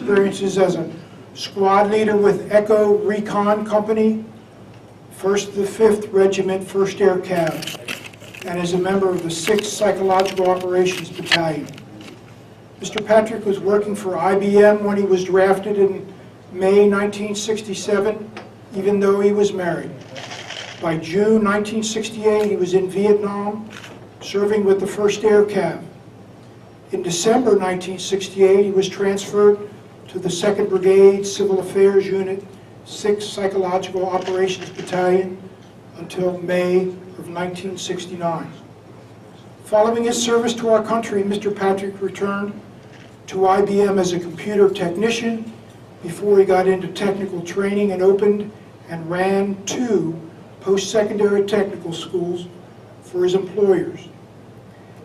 experiences as a squad leader with Echo Recon Company, 1st to the 5th Regiment, 1st Air Cav, and as a member of the 6th Psychological Operations Battalion. Mr. Patrick was working for IBM when he was drafted in May 1967, even though he was married. By June 1968, he was in Vietnam, serving with the 1st Air Cav. In December 1968, he was transferred to the 2nd Brigade Civil Affairs Unit, 6th Psychological Operations Battalion, until May of 1969. Following his service to our country, Mr. Patrick returned to IBM as a computer technician before he got into technical training and opened and ran 2 post-secondary technical schools for his employers.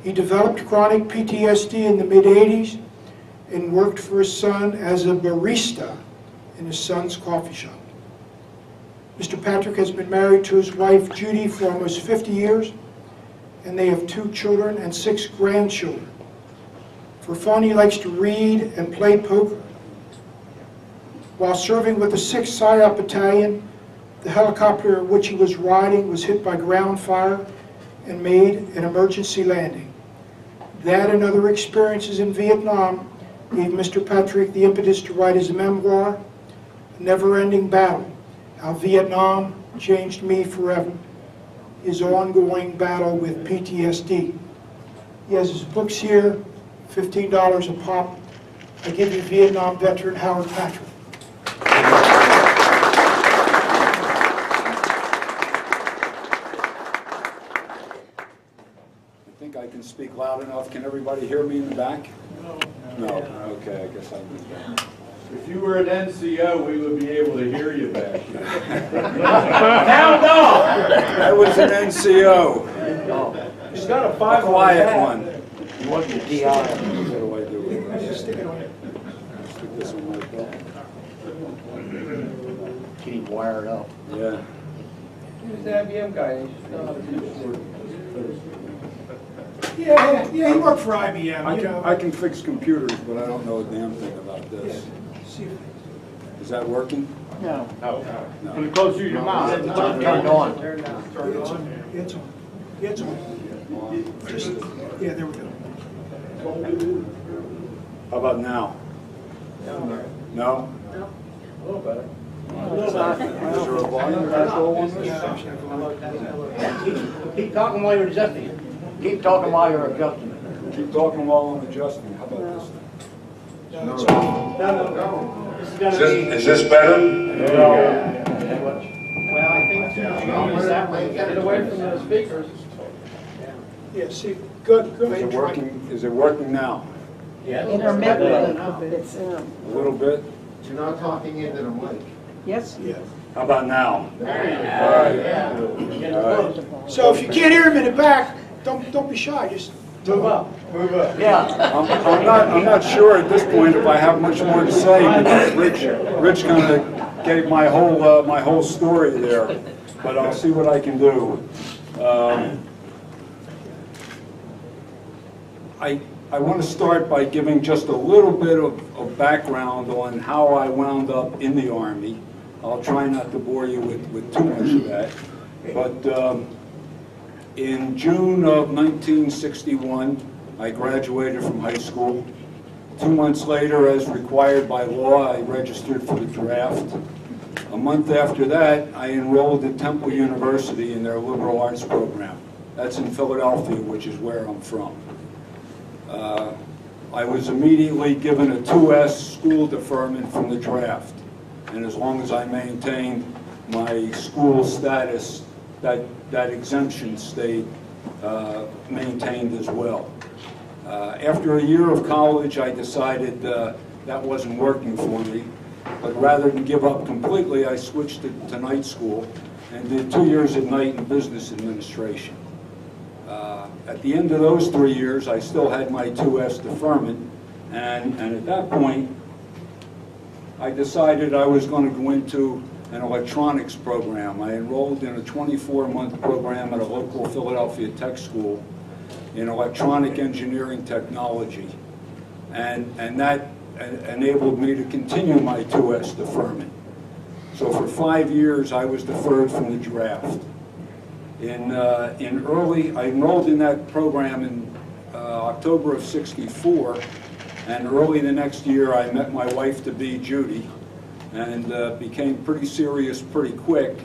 He developed chronic PTSD in the mid-80s and worked for his son as a barista in his son's coffee shop. Mr. Patrick has been married to his wife Judy for almost 50 years, and they have 2 children and 6 grandchildren. For fun, he likes to read and play poker. While serving with the 6th PSYOP Battalion, the helicopter which he was riding was hit by ground fire and made an emergency landing. That and other experiences in Vietnam gave Mr. Patrick the impetus to write his memoir, Never-Ending Battle, How Vietnam Changed Me Forever, his ongoing battle with PTSD. He has his books here, $15 a pop. I give you Vietnam veteran Howard Patrick. I think I can speak loud enough. Can everybody hear me in the back? No. Okay, I guess I moved on. If you were an NCO, we would be able to hear you back here. Now, no! I was an NCO. He's got a A 5 quiet one. You want the DI? What do I do with this? Stick this in my belt. Keep wired up. Yeah. He's the IBM guy. Yeah, he worked for IBM. I can fix computers, but I don't know a damn thing about this. Is that working? No. No. Put it closer to your mouth. It's turned on. It's on. It's on. Just, yeah, there we go. How about now? No? A little better. Is there a volume control on this? Keep talking while you're adjusting it. Keep talking while you're adjusting it. Keep talking while I'm adjusting. How about this thing? No, it's on. Is this better? Well, I think that way. Get away from the speakers. Yeah, see, good. Is it working? Is it working now? Intermittently, it's, A little bit? You're not talking into the mic. yes. Yeah. How about now? All right. So if you can't hear him in the back, don't be shy. Just Move up. Move up. Yeah. I'm not sure at this point if I have much more to say because Rich kind of gave my whole story there, but I'll see what I can do. I want to start by giving just a little bit of background on how I wound up in the Army. I'll try not to bore you with too much of that, but in June of 1961, I graduated from high school. 2 months later, as required by law, I registered for the draft. A month after that, I enrolled at Temple University in their liberal arts program. That's in Philadelphia, which is where I'm from. I was immediately given a 2S school deferment from the draft. And as long as I maintained my school status, that exemption stayed maintained as well. After a year of college, I decided that wasn't working for me. But rather than give up completely, I switched to night school and did 2 years at night in business administration. At the end of those 3 years, I still had my 2S deferment, and at that point, I decided I was going to go into an electronics program. I enrolled in a 24-month program at a local Philadelphia tech school in electronic engineering technology. And that enabled me to continue my 2S deferment. So for 5 years, I was deferred from the draft. I enrolled in that program in October of '64, and early the next year, I met my wife-to-be, Judy, and became pretty serious pretty quick.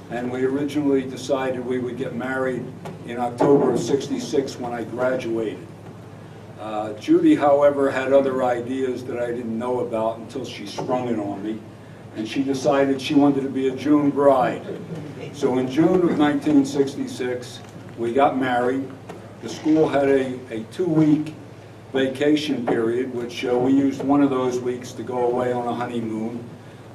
And we originally decided we would get married in October of '66 when I graduated. Judy, however, had other ideas that I didn't know about until she sprung it on me, and she decided she wanted to be a June bride. So in June of 1966, we got married. The school had a 2-week vacation period, which we used one of those weeks to go away on a honeymoon.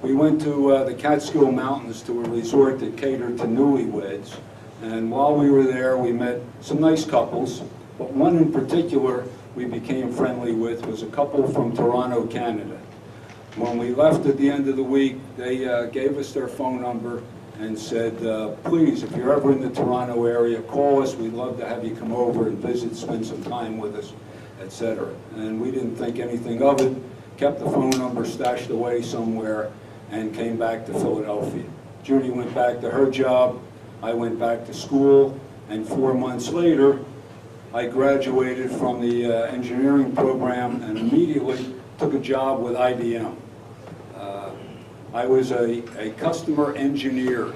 We went to the Catskill Mountains to a resort that catered to newlyweds, and while we were there, we met some nice couples, but one in particular we became friendly with was a couple from Toronto, Canada. When we left at the end of the week, they gave us their phone number and said, please, if you're ever in the Toronto area, call us. We'd love to have you come over and visit, spend some time with us, etc. And we didn't think anything of it, kept the phone number stashed away somewhere, and came back to Philadelphia. Judy went back to her job, I went back to school, and 4 months later, I graduated from the engineering program and immediately took a job with IBM. I was a customer engineer,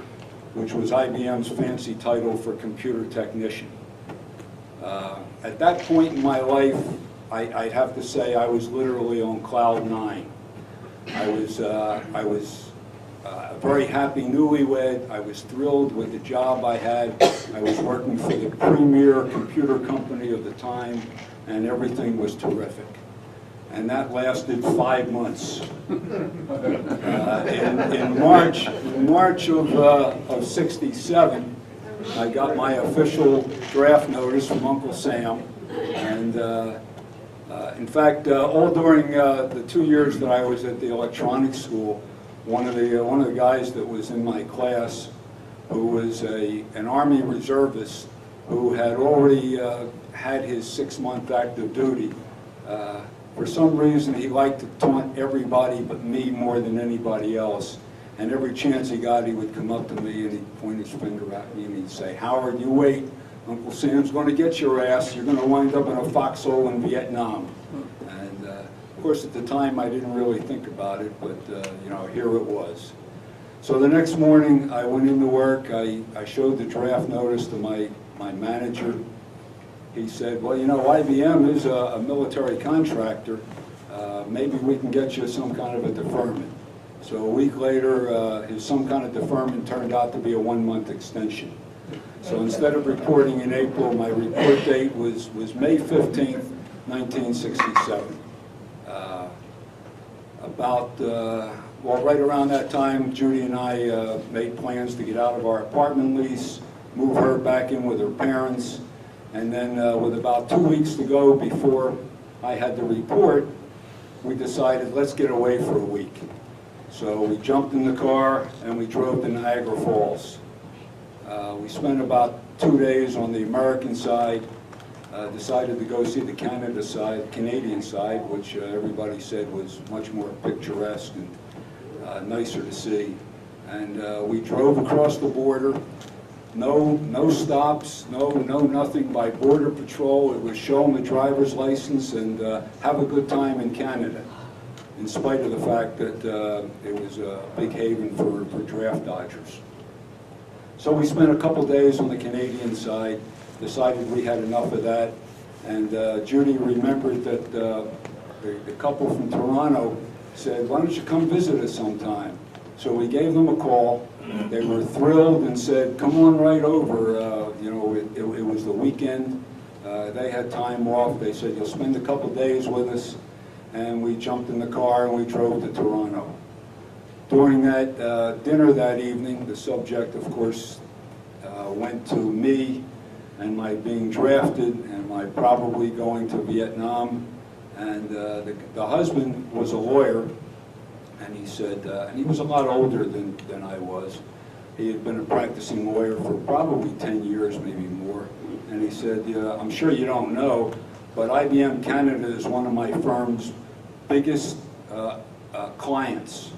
which was IBM's fancy title for computer technician. At that point in my life, I'd have to say I was literally on cloud 9. I was a very happy newlywed. I was thrilled with the job I had. I was working for the premier computer company of the time, and everything was terrific. And that lasted 5 months. In March of '67, I got my official draft notice from Uncle Sam, and in fact, all during the 2 years that I was at the electronics school, one of the guys that was in my class, who was an Army reservist, who had already had his 6-month active duty. For some reason, he liked to taunt everybody but me more than anybody else. And every chance he got, he would come up to me and he'd point his finger at me and he'd say, "Howard, you wait. Uncle Sam's going to get your ass. You're going to wind up in a foxhole in Vietnam." And of course, at the time, I didn't really think about it, but you know, here it was. So the next morning, I went into work. I showed the draft notice to my manager. He said, "Well, you know, IBM is a military contractor. Maybe we can get you some kind of a deferment." So a week later, his some kind of deferment turned out to be a 1-month extension. So instead of reporting in April, my report date was May 15th, 1967. Well, right around that time, Judy and I made plans to get out of our apartment lease, move her back in with her parents, and then with about 2 weeks to go before I had to report, we decided, let's get away for a week. So we jumped in the car and we drove to Niagara Falls. We spent about 2 days on the American side, decided to go see the Canadian side, which everybody said was much more picturesque and nicer to see. And we drove across the border. No stops, no nothing by Border Patrol. It was show them the driver's license and have a good time in Canada, in spite of the fact that it was a big haven for draft dodgers. So we spent a couple days on the Canadian side, decided we had enough of that, and Judy remembered that the couple from Toronto said, "Why don't you come visit us sometime?" So we gave them a call. They were thrilled and said, "Come on right over." You know, it was the weekend. They had time off. They said, "You'll spend a couple days with us." And we jumped in the car and we drove to Toronto. During that dinner that evening, the subject, of course, went to me and my being drafted and my probably going to Vietnam. And the husband was a lawyer. And he said, and he was a lot older than I was. He had been a practicing lawyer for probably 10 years, maybe more. And he said, "Yeah, I'm sure you don't know, but IBM Canada is one of my firm's biggest clients.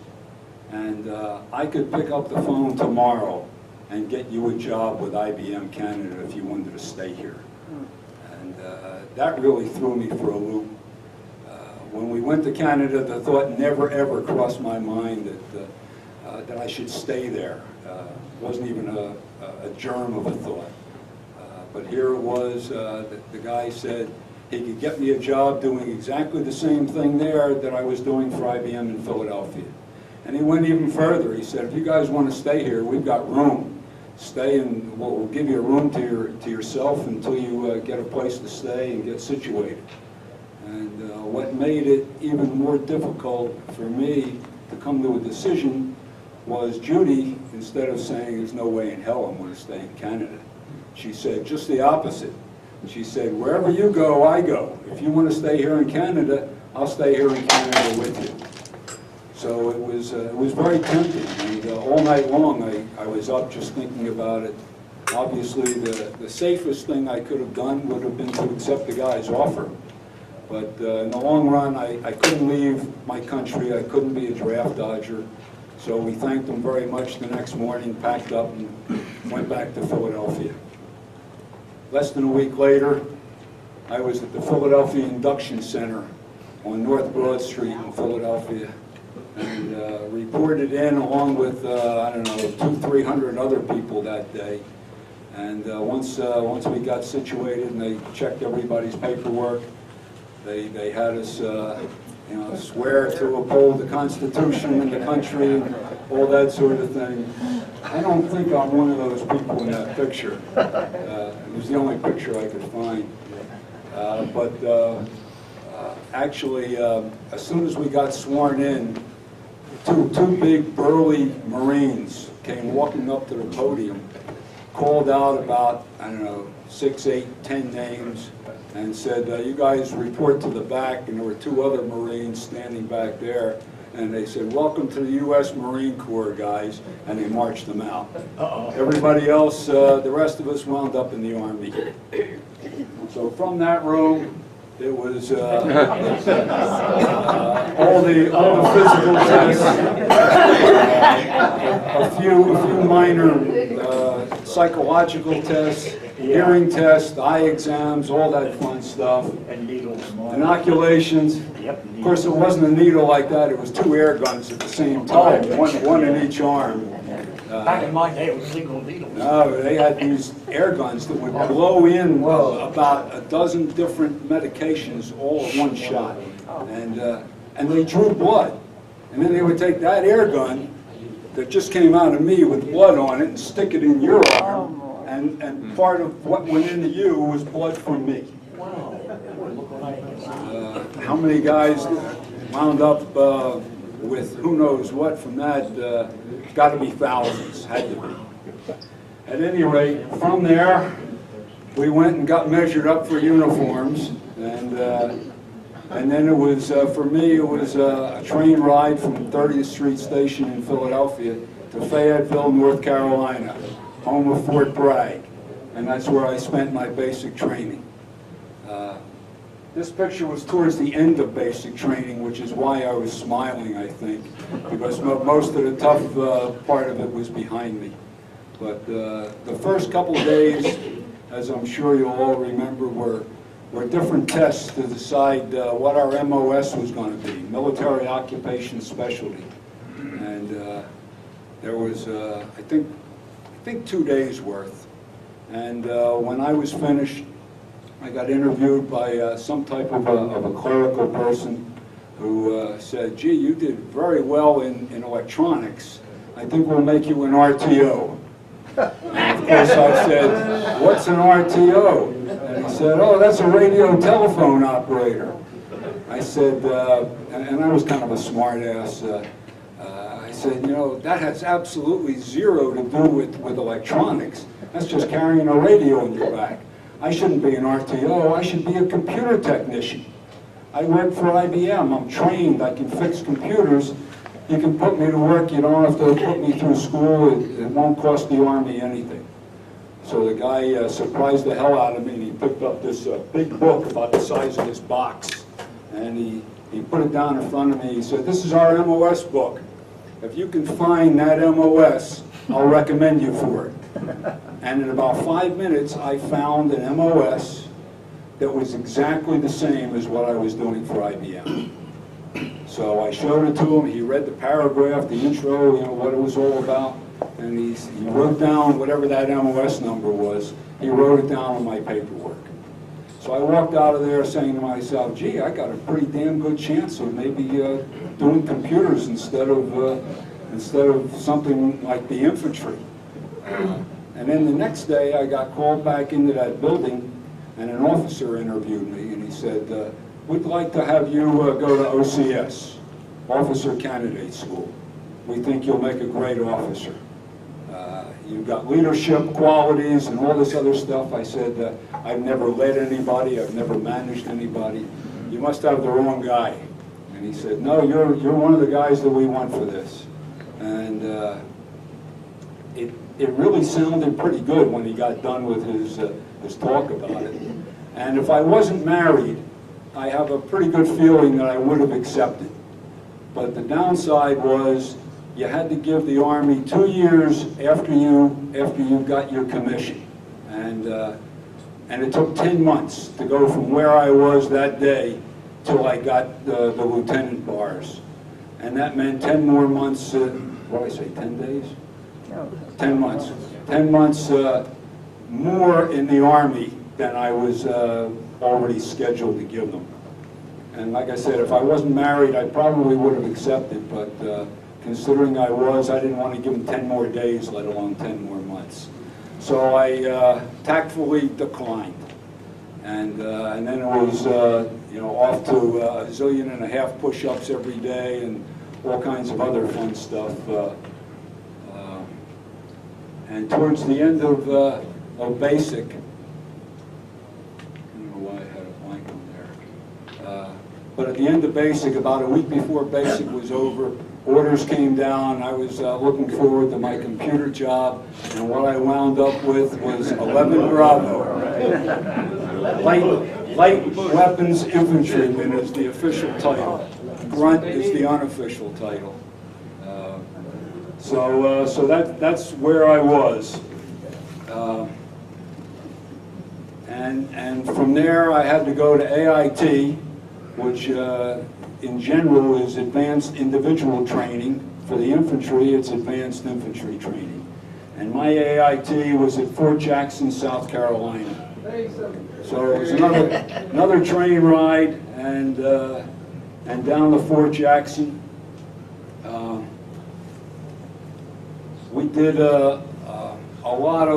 And I could pick up the phone tomorrow and get you a job with IBM Canada if you wanted to stay here. And that really threw me for a loop. When we went to Canada, the thought never ever crossed my mind that I should stay there. Wasn't even a germ of a thought. But here it was, the guy said he could get me a job doing exactly the same thing there that I was doing for IBM in Philadelphia. And he went even further. He said, if you guys want to stay here, we've got room. Stay and we'll give you a room to yourself until you get a place to stay and get situated. And what made it even more difficult for me to come to a decision was Judy, instead of saying there's no way in hell I'm going to stay in Canada, she said just the opposite. She said, wherever you go, I go. If you want to stay here in Canada, I'll stay here in Canada with you. So it was very tempting, and all night long I was up just thinking about it. Obviously the safest thing I could have done would have been to accept the guy's offer. But in the long run, I couldn't leave my country. I couldn't be a draft dodger. So we thanked them very much the next morning, packed up, and went back to Philadelphia. Less than a week later, I was at the Philadelphia Induction Center on North Broad Street in Philadelphia, and reported in along with, I don't know, 200-300 other people that day. And once we got situated and they checked everybody's paperwork, they had us swear to uphold the Constitution and the country and all that sort of thing. I don't think I'm one of those people in that picture. It was the only picture I could find. Actually, as soon as we got sworn in, two big burly Marines came walking up to the podium, called out about, I don't know, 6, 8, 10 names, and said, you guys report to the back, and there were 2 other Marines standing back there, and they said, welcome to the U.S. Marine Corps, guys, and they marched them out. Everybody else, the rest of us wound up in the Army. So from that room, it was all the physical tests, a few minor psychological tests, hearing tests, eye exams, all that fun stuff. Inoculations. Of course, it wasn't a needle like that. It was 2 air guns at the same time, one in each arm. Back in my day, it was single needles. No, they had these air guns that would blow in about a dozen different medications all at one shot. And they drew blood. And then they would take that air gun that just came out of me with blood on it and stick it in your arm. And part of what went into you was blood from me. How many guys wound up with who knows what from that? Got to be thousands, had to be. At any rate, from there, we went and got measured up for uniforms, and then it was, for me, it was a train ride from 30th Street Station in Philadelphia to Fayetteville, North Carolina, home of Fort Bragg, and that's where I spent my basic training. This picture was towards the end of basic training, which is why I was smiling, I think, because most of the tough part of it was behind me. But the first couple of days, as I'm sure you'll all remember, were different tests to decide what our MOS was going to be, military occupation specialty. And there was, I think 2 days worth. And when I was finished, I got interviewed by some type of a clerical person who said, gee, you did very well in electronics. I think we'll make you an RTO. And of course I said, what's an RTO? And he said, oh, that's a radio telephone operator. I said, and I was kind of a smart ass, I said, you know, that has absolutely zero to do with electronics. That's just carrying a radio on your back. I shouldn't be an RTO, I should be a computer technician. I work for IBM, I'm trained, I can fix computers. You can put me to work, you don't have to put me through school, it won't cost the Army anything. So the guy surprised the hell out of me, and he picked up this big book about the size of this box. And He put it down in front of me. He said, "This is our MOS book. If you can find that MOS, I'll recommend you for it." And in about 5 minutes, I found an MOS that was exactly the same as what I was doing for IBM. So I showed it to him. He read the paragraph, the intro, you know, what it was all about, and he wrote down whatever that MOS number was. He wrote it down on my paperwork. So I walked out of there saying to myself, "Gee, I got a pretty damn good chance of maybe doing computers instead of something like the infantry." And then the next day, I got called back into that building, and an officer interviewed me, and he said, "We'd like to have you go to OCS, Officer Candidate School. We think you'll make a great officer. You've got leadership qualities and all this other stuff." I said, "I've never led anybody. I've never managed anybody. You must have the wrong guy." And he said, "No, you're one of the guys that we want for this." And it really sounded pretty good when he got done with his talk about it. And if I wasn't married, I have a pretty good feeling that I would have accepted. But the downside was you had to give the Army 2 years after you got your commission. And it took 10 months to go from where I was that day till I got the lieutenant bars. And that meant 10 more months, what did I say, 10 days? 10 months. 10 months more in the Army than I was already scheduled to give them. And like I said, if I wasn't married, I probably would have accepted, but considering I was, I didn't want to give them 10 more days, let alone 10 more months. So I tactfully declined. And then it was, you know, off to a zillion and a half push-ups every day and all kinds of other fun stuff. And towards the end of basic, I don't know why I had a blank on there. But at the end of basic, about a week before basic was over, orders came down. I was looking forward to my computer job, and what I wound up with was 11 Bravo. Light Weapons Infantryman is the official title. Grunt is the unofficial title. So that's where I was. And from there I had to go to AIT, which in general is Advanced Individual Training. For the infantry, it's Advanced Infantry Training. And my AIT was at Fort Jackson, South Carolina. So it was another train ride, and down to Fort Jackson. We did a lot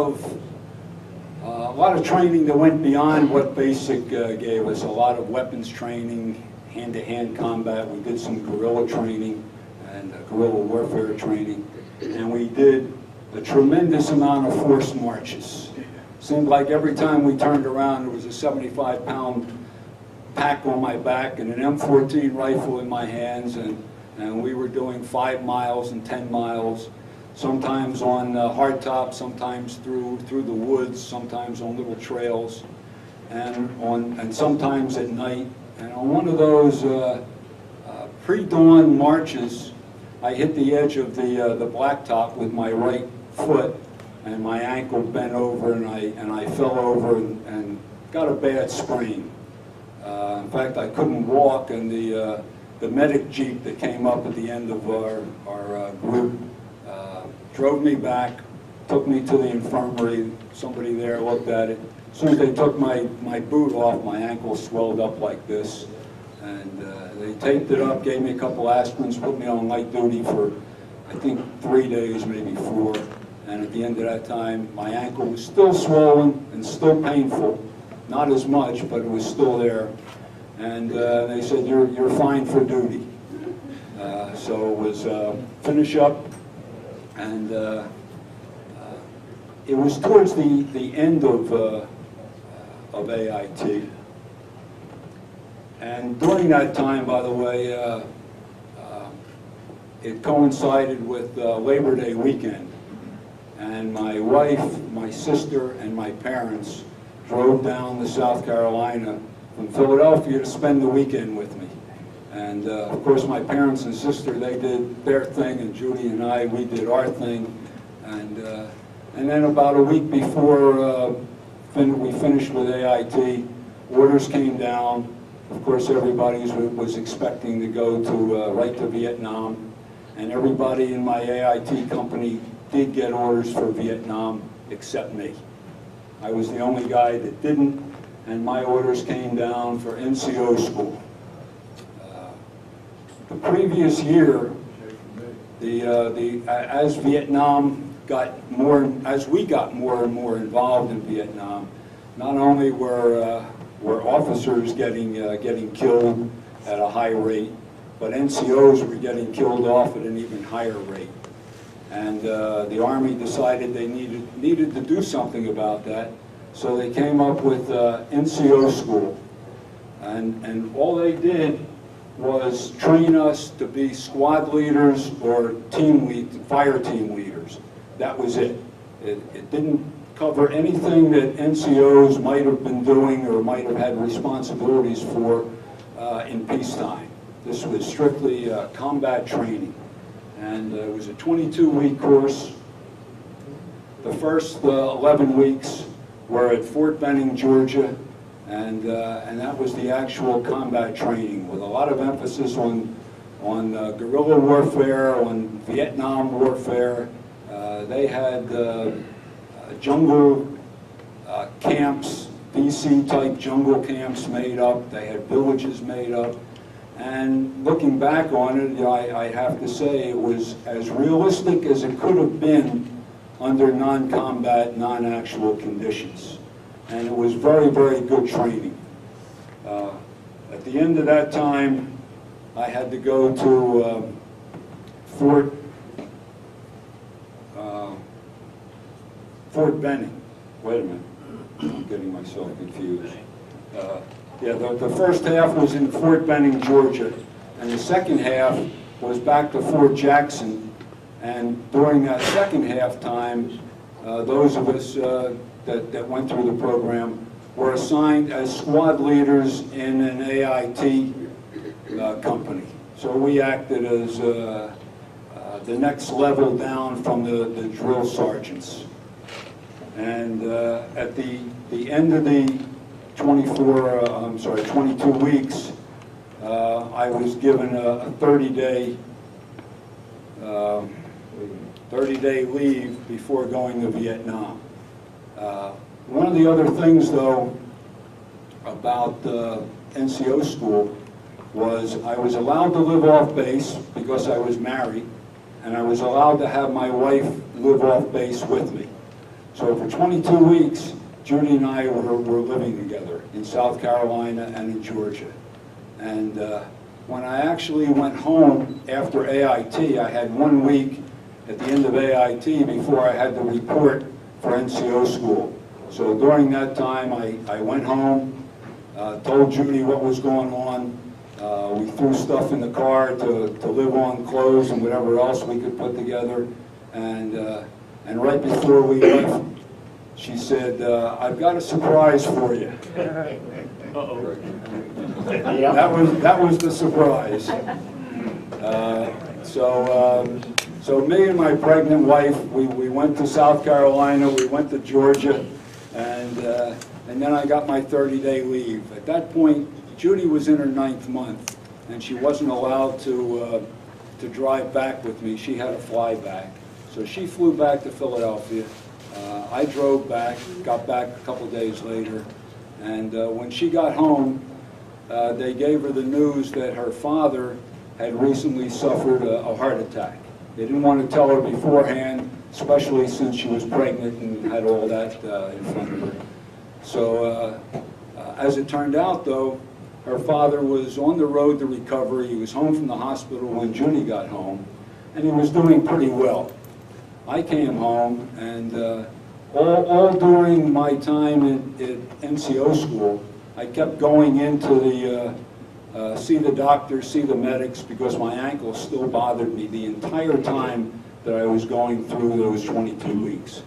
of training that went beyond what basic gave us. A lot of weapons training, hand-to-hand combat. We did some guerrilla training and guerrilla warfare training, and we did a tremendous amount of forced marches. Seemed like every time we turned around, there was a 75-pound pack on my back and an M14 rifle in my hands, and we were doing 5 miles and 10 miles. Sometimes on hardtop, sometimes through the woods, sometimes on little trails, and sometimes at night. And on one of those pre-dawn marches, I hit the edge of the blacktop with my right foot, and my ankle bent over, and I fell over and got a bad sprain. In fact, I couldn't walk, and the medic jeep that came up at the end of our group drove me back, took me to the infirmary. Somebody there looked at it. As soon as they took my boot off, my ankle swelled up like this. And they taped it up, gave me a couple aspirins, put me on light duty for, I think, 3 days, maybe 4. And at the end of that time, my ankle was still swollen and still painful. Not as much, but it was still there. And they said, you're fine for duty. So it was finish up. And it was towards the end of AIT. And during that time, by the way, it coincided with Labor Day weekend. And my wife, my sister, and my parents drove down to South Carolina from Philadelphia to spend the weekend with me. And of course, my parents and sister, they did their thing, and Judy and I, we did our thing. And then about a week before we finished with AIT, orders came down. Of course, everybody was expecting to go to right to Vietnam, and everybody in my AIT company did get orders for Vietnam except me. I was the only guy that didn't, and my orders came down for NCO school. The previous year, as Vietnam got more, as we got more and more involved in Vietnam, not only were officers getting killed at a high rate, but NCOs were getting killed off at an even higher rate. And the Army decided they needed to do something about that, so they came up with NCO school. And all they did was train us to be squad leaders or fire team leaders. That was it. It didn't cover anything that NCOs might have been doing or might have had responsibilities for in peacetime. This was strictly combat training. And it was a 22-week course. The first 11 weeks were at Fort Benning, Georgia, and that was the actual combat training with a lot of emphasis on guerrilla warfare, on Vietnam warfare. They had jungle camps, DC-type jungle camps made up. They had villages made up. And looking back on it, I have to say it was as realistic as it could have been under non-combat, non-actual conditions. And it was very, very good training. At the end of that time, I had to go to Fort Benning. Wait a minute, I'm getting myself confused. Yeah, the first half was in Fort Benning, Georgia, and the second half was back to Fort Jackson. And during that second half time, those of us that went through the program were assigned as squad leaders in an AIT company. So we acted as the next level down from the drill sergeants. And at the end of the 22 weeks, I was given a 30-day leave before going to Vietnam. One of the other things, though, about NCO school was I was allowed to live off base because I was married, and I was allowed to have my wife live off base with me. So for 22 weeks, Judy and I were living together in South Carolina and in Georgia. And when I actually went home after AIT, I had 1 week at the end of AIT before I had to report for NCO school. So during that time, I went home, told Judy what was going on. We threw stuff in the car to live on, clothes and whatever else we could put together. And right before we left, she said, I've got a surprise for you. That was the surprise. So me and my pregnant wife, we went to South Carolina, we went to Georgia, and then I got my 30-day leave. At that point, Judy was in her 9th month, and she wasn't allowed to drive back with me. She had to fly back. So she flew back to Philadelphia. I drove back, got back a couple days later, and when she got home, they gave her the news that her father had recently suffered a heart attack. They didn't want to tell her beforehand, especially since she was pregnant and had all that in front of her. So as it turned out, though, her father was on the road to recovery. He was home from the hospital when Judy got home, and he was doing pretty well. I came home, and all during my time at NCO school, I kept going into see the doctor, see the medics, because my ankle still bothered me the entire time that I was going through those 22 weeks.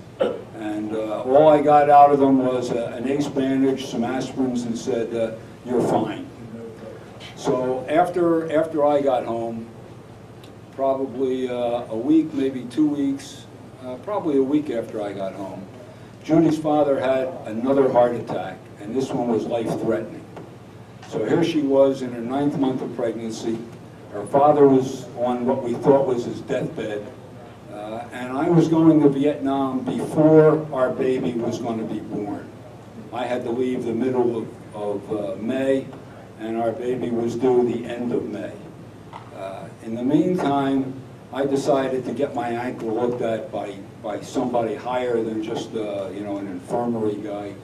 And all I got out of them was an ace bandage, some aspirins, and said, you're fine. So after I got home, probably a week, maybe 2 weeks, probably a week after I got home, Judy's father had another heart attack, and this one was life-threatening. So here she was in her 9th month of pregnancy. Her father was on what we thought was his deathbed, and I was going to Vietnam before our baby was going to be born. I had to leave the middle of May, and our baby was due the end of May. In the meantime, I decided to get my ankle looked at by somebody higher than just an infirmary guy.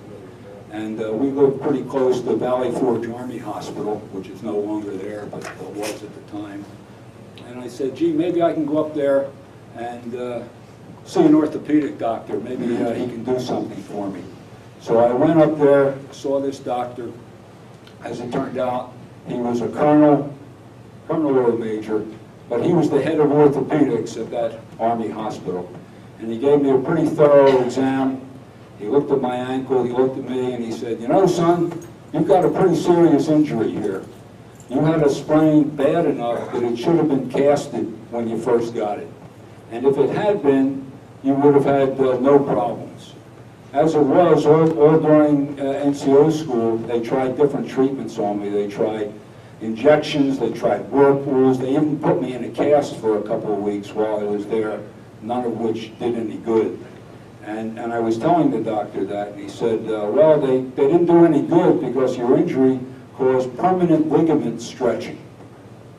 And we lived pretty close to Valley Forge Army Hospital, which is no longer there, but it was at the time. And I said, gee, maybe I can go up there and see an orthopedic doctor. Maybe he can do something for me. So I went up there, saw this doctor. As it turned out, he was a colonel or a major, but he was the head of orthopedics at that Army hospital. And he gave me a pretty thorough exam. He looked at my ankle, he looked at me, and he said, you know, son, you've got a pretty serious injury here. You had a sprain bad enough that it should have been casted when you first got it. And if it had been, you would have had no problems. As it was, all during NCO school, they tried different treatments on me. They tried injections, they tried whirlpools, they even put me in a cast for a couple of weeks while I was there, none of which did any good. And I was telling the doctor that, and he said, well, they didn't do any good because your injury caused permanent ligament stretching.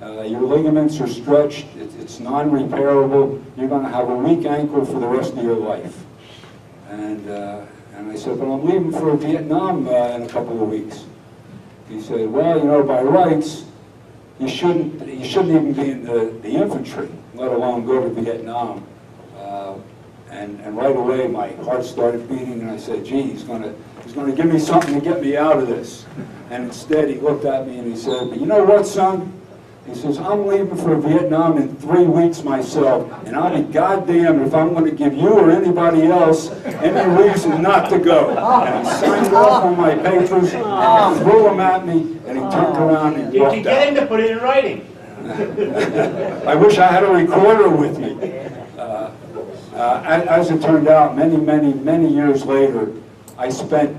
Your ligaments are stretched, it's non-repairable, you're going to have a weak ankle for the rest of your life. And I said, but I'm leaving for Vietnam in a couple of weeks. He said, well, you know, by rights, you shouldn't even be in the infantry, let alone go to Vietnam. And right away, my heart started beating, and I said, gee, he's going to give me something to get me out of this. And instead, he looked at me and he said, but you know what, son? He says, I'm leaving for Vietnam in 3 weeks myself, and I'll be goddamned if I'm going to give you or anybody else any reason not to go. And he signed off on my papers, and he threw them at me, and he turned around and walked out. Did you get him to put it in writing? I wish I had a recorder with me. As it turned out, many years later, I spent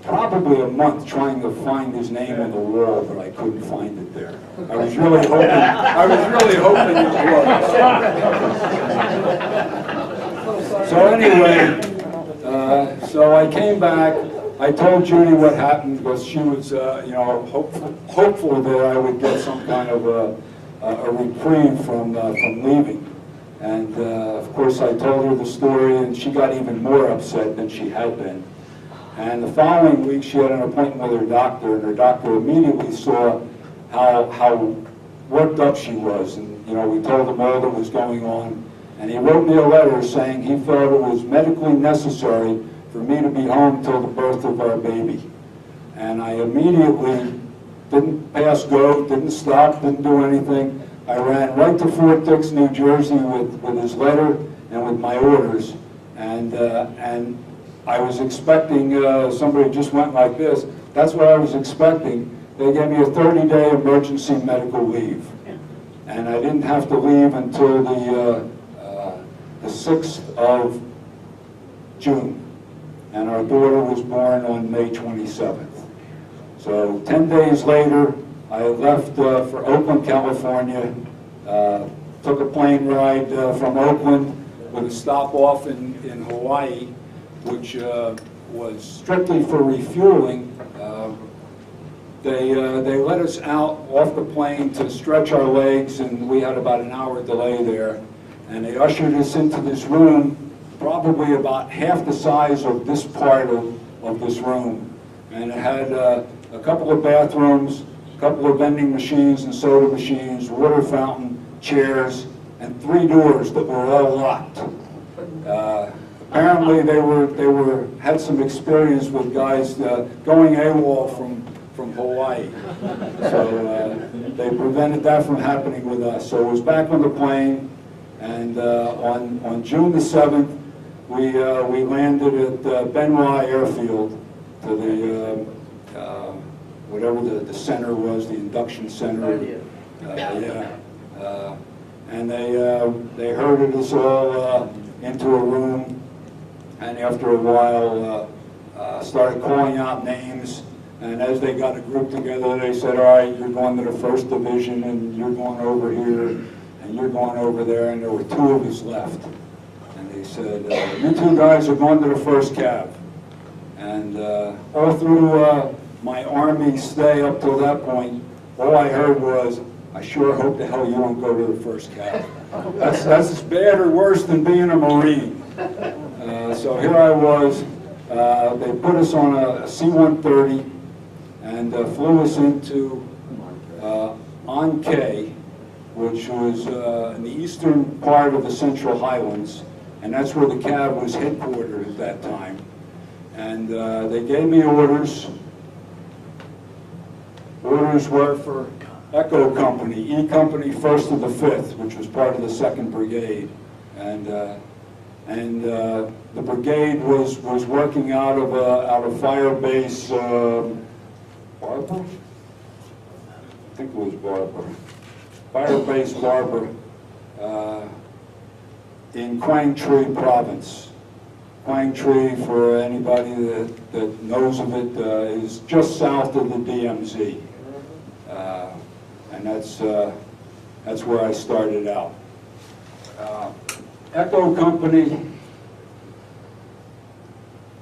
probably a month trying to find his name on the wall, but I couldn't find it there. I was really hoping it was. So anyway, so I came back. I told Judy what happened because she was, hopeful that I would get some kind of a reprieve from leaving. And of course, I told her the story, and she got even more upset than she had been. And the following week, she had an appointment with her doctor, and her doctor immediately saw how worked up she was. And, we told him all that was going on. And he wrote me a letter saying he felt it was medically necessary for me to be home till the birth of our baby. And I immediately didn't pass go, didn't stop, didn't do anything. I ran right to Fort Dix, New Jersey with his letter and with my orders. And I was expecting, somebody just went like this. That's what I was expecting. They gave me a 30-day emergency medical leave. And I didn't have to leave until the 6th of June. And our daughter was born on May 27th. So 10 days later, I left for Oakland, California, took a plane ride from Oakland with a stop off in Hawaii, which was strictly for refueling. They let us out off the plane to stretch our legs, and we had about an hour delay there. And they ushered us into this room, probably about half the size of this part of this room. And it had a couple of bathrooms, a couple of vending machines and soda machines, water fountain, chairs, and 3 doors that were all locked. Apparently they had some experience with guys going AWOL from Hawaii. So they prevented that from happening with us. So it was back on the plane, and on June the 7th, we landed at Benoit Airfield to the whatever the center was, the induction center. And they herded us all into a room, and after a while started calling out names. And as they got a group together, they said, all right, you're going to the first division, and you're going over here, and you're going over there, and there were two of us left. And they said, you two guys are going to the first cav. And all through my Army stay up till that point, all I heard was, I sure hope the hell you don't go to the first cav. That's as bad or worse than being a Marine. So here I was. They put us on a C-130 and flew us into Ankh, which was in the eastern part of the Central Highlands, and that's where the CAV was headquartered at that time. And they gave me orders. Orders were for Echo Company, E Company 1st of the 5th, which was part of the 2nd Brigade. And the brigade was working out of Fire Base Barber? I think it was Barber. Fire Base Barber in Quang Tri Province. Quang Tri, for anybody that knows of it, is just south of the DMZ. And that's where I started out. Echo Company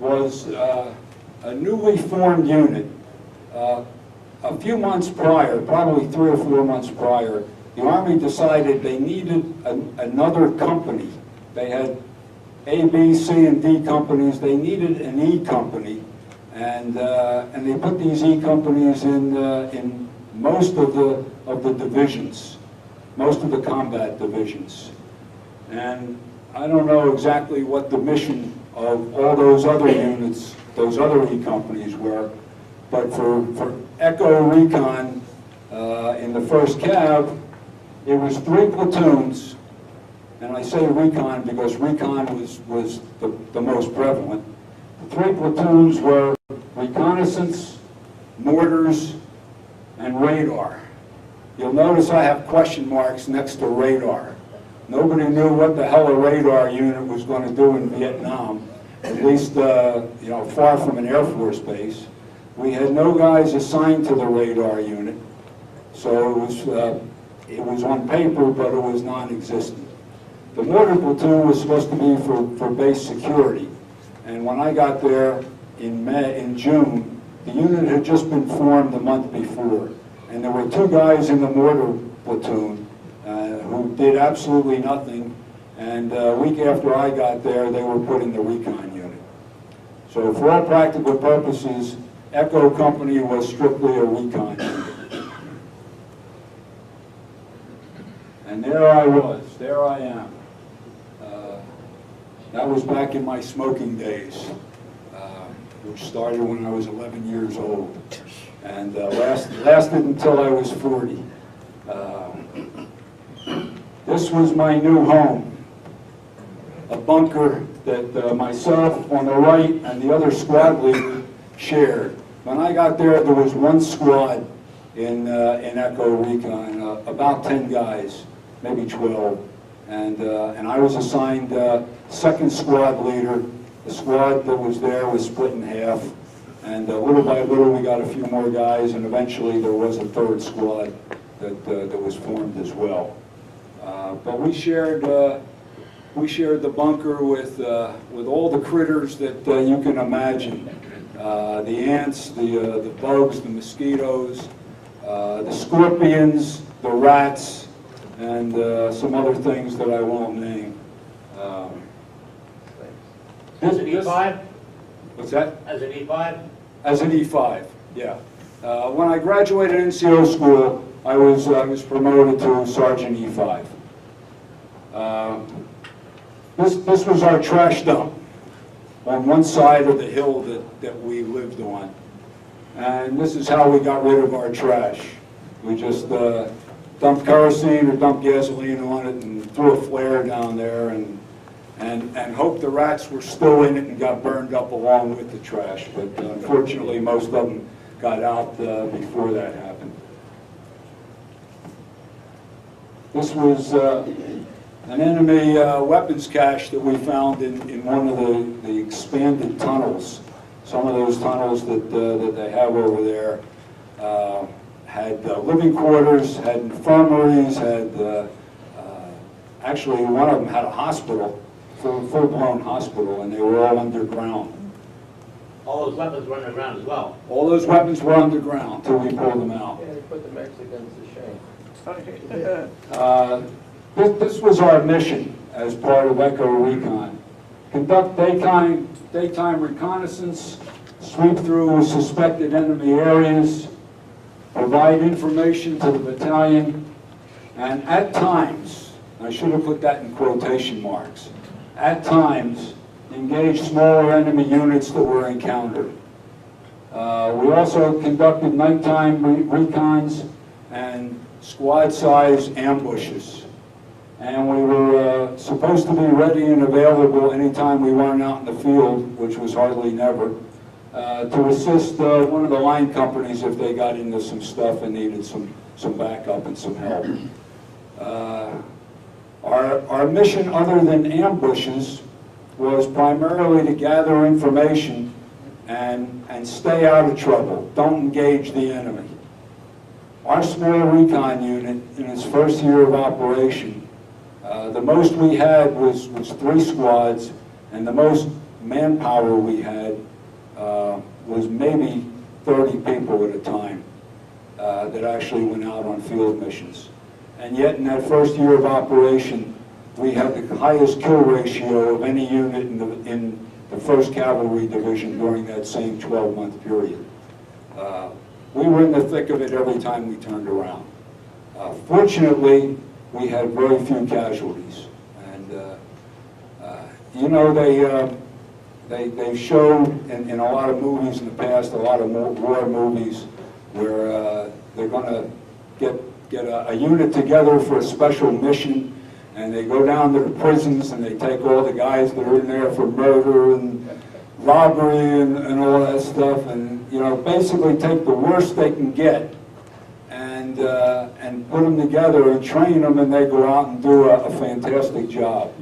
was a newly formed unit. A few months prior, probably 3 or 4 months prior, the Army decided they needed another company. They had A, B, C, and D companies. They needed an E company, and they put these E companies in most of the divisions, most of the combat divisions. And I don't know exactly what the mission of all those other units, those other E companies were, but for Echo Recon in the 1st Cav, it was 3 platoons, and I say recon because recon was the most prevalent. The 3 platoons were reconnaissance, mortars, and radar. You'll notice I have question marks next to radar. Nobody knew what the hell a radar unit was going to do in Vietnam, at least far from an Air Force base. We had no guys assigned to the radar unit, so it was on paper, but it was non-existent. The mortar platoon was supposed to be for base security, and when I got there in June, the unit had just been formed the month before, and there were 2 guys in the mortar platoon who did absolutely nothing, and a week after I got there, they were put in the recon unit. So for all practical purposes, Echo Company was strictly a recon unit. And there I was, there I am. That was back in my smoking days, which started when I was 11 years old, and lasted until I was 40. This was my new home, a bunker that myself on the right and the other squad leader shared. When I got there, there was 1 squad in Echo Recon, about 10 guys, maybe 12, and I was assigned 2nd squad leader. The squad that was there was split in half, and little by little we got a few more guys, and eventually there was a 3rd squad that was formed as well. But we shared the bunker with all the critters that you can imagine. The ants, the bugs, the mosquitoes, the scorpions, the rats, and some other things that I won't name. As an E5? What's that? As an E5? As an E5, yeah. When I graduated NCO school, I was promoted to Sergeant E5. This was our trash dump on one side of the hill that we lived on. And this is how we got rid of our trash. We just dumped kerosene or dumped gasoline on it and threw a flare down there and hoped the rats were still in it and got burned up along with the trash. But unfortunately, most of them got out before that happened. This was an enemy weapons cache that we found in one of the expanded tunnels. Some of those tunnels that they have over there had living quarters, had infirmaries, had actually one of them had a hospital, full-blown hospital, and they were all underground. All those weapons were underground as well. All those weapons were underground till we pulled them out. Yeah, they put the Mexicans to shame. This was our mission as part of Echo Recon. Conduct daytime reconnaissance, sweep through suspected enemy areas, provide information to the battalion, and at times, I should have put that in quotation marks, at times engage smaller enemy units that were encountered. We also conducted nighttime recons and squad-size ambushes. And we were supposed to be ready and available anytime we weren't out in the field, which was hardly never, to assist one of the line companies if they got into some stuff and needed some backup and some help. Our mission, other than ambushes, was primarily to gather information and stay out of trouble. Don't engage the enemy. Our small recon unit, in its first year of operation, the most we had was 3 squads, and the most manpower we had was maybe 30 people at a time that actually went out on field missions. And yet in that first year of operation, we had the highest kill ratio of any unit in the 1st Cavalry Division during that same 12-month period. We were in the thick of it every time we turned around. Fortunately, we had very few casualties. And, you know, they showed in a lot of movies in the past, a lot of war movies, where they're going to get a unit together for a special mission, and they go down to the prisons and they take all the guys that are in there for murder and robbery and all that stuff, and you know, basically take the worst they can get and put them together and train them, and they go out and do a fantastic job.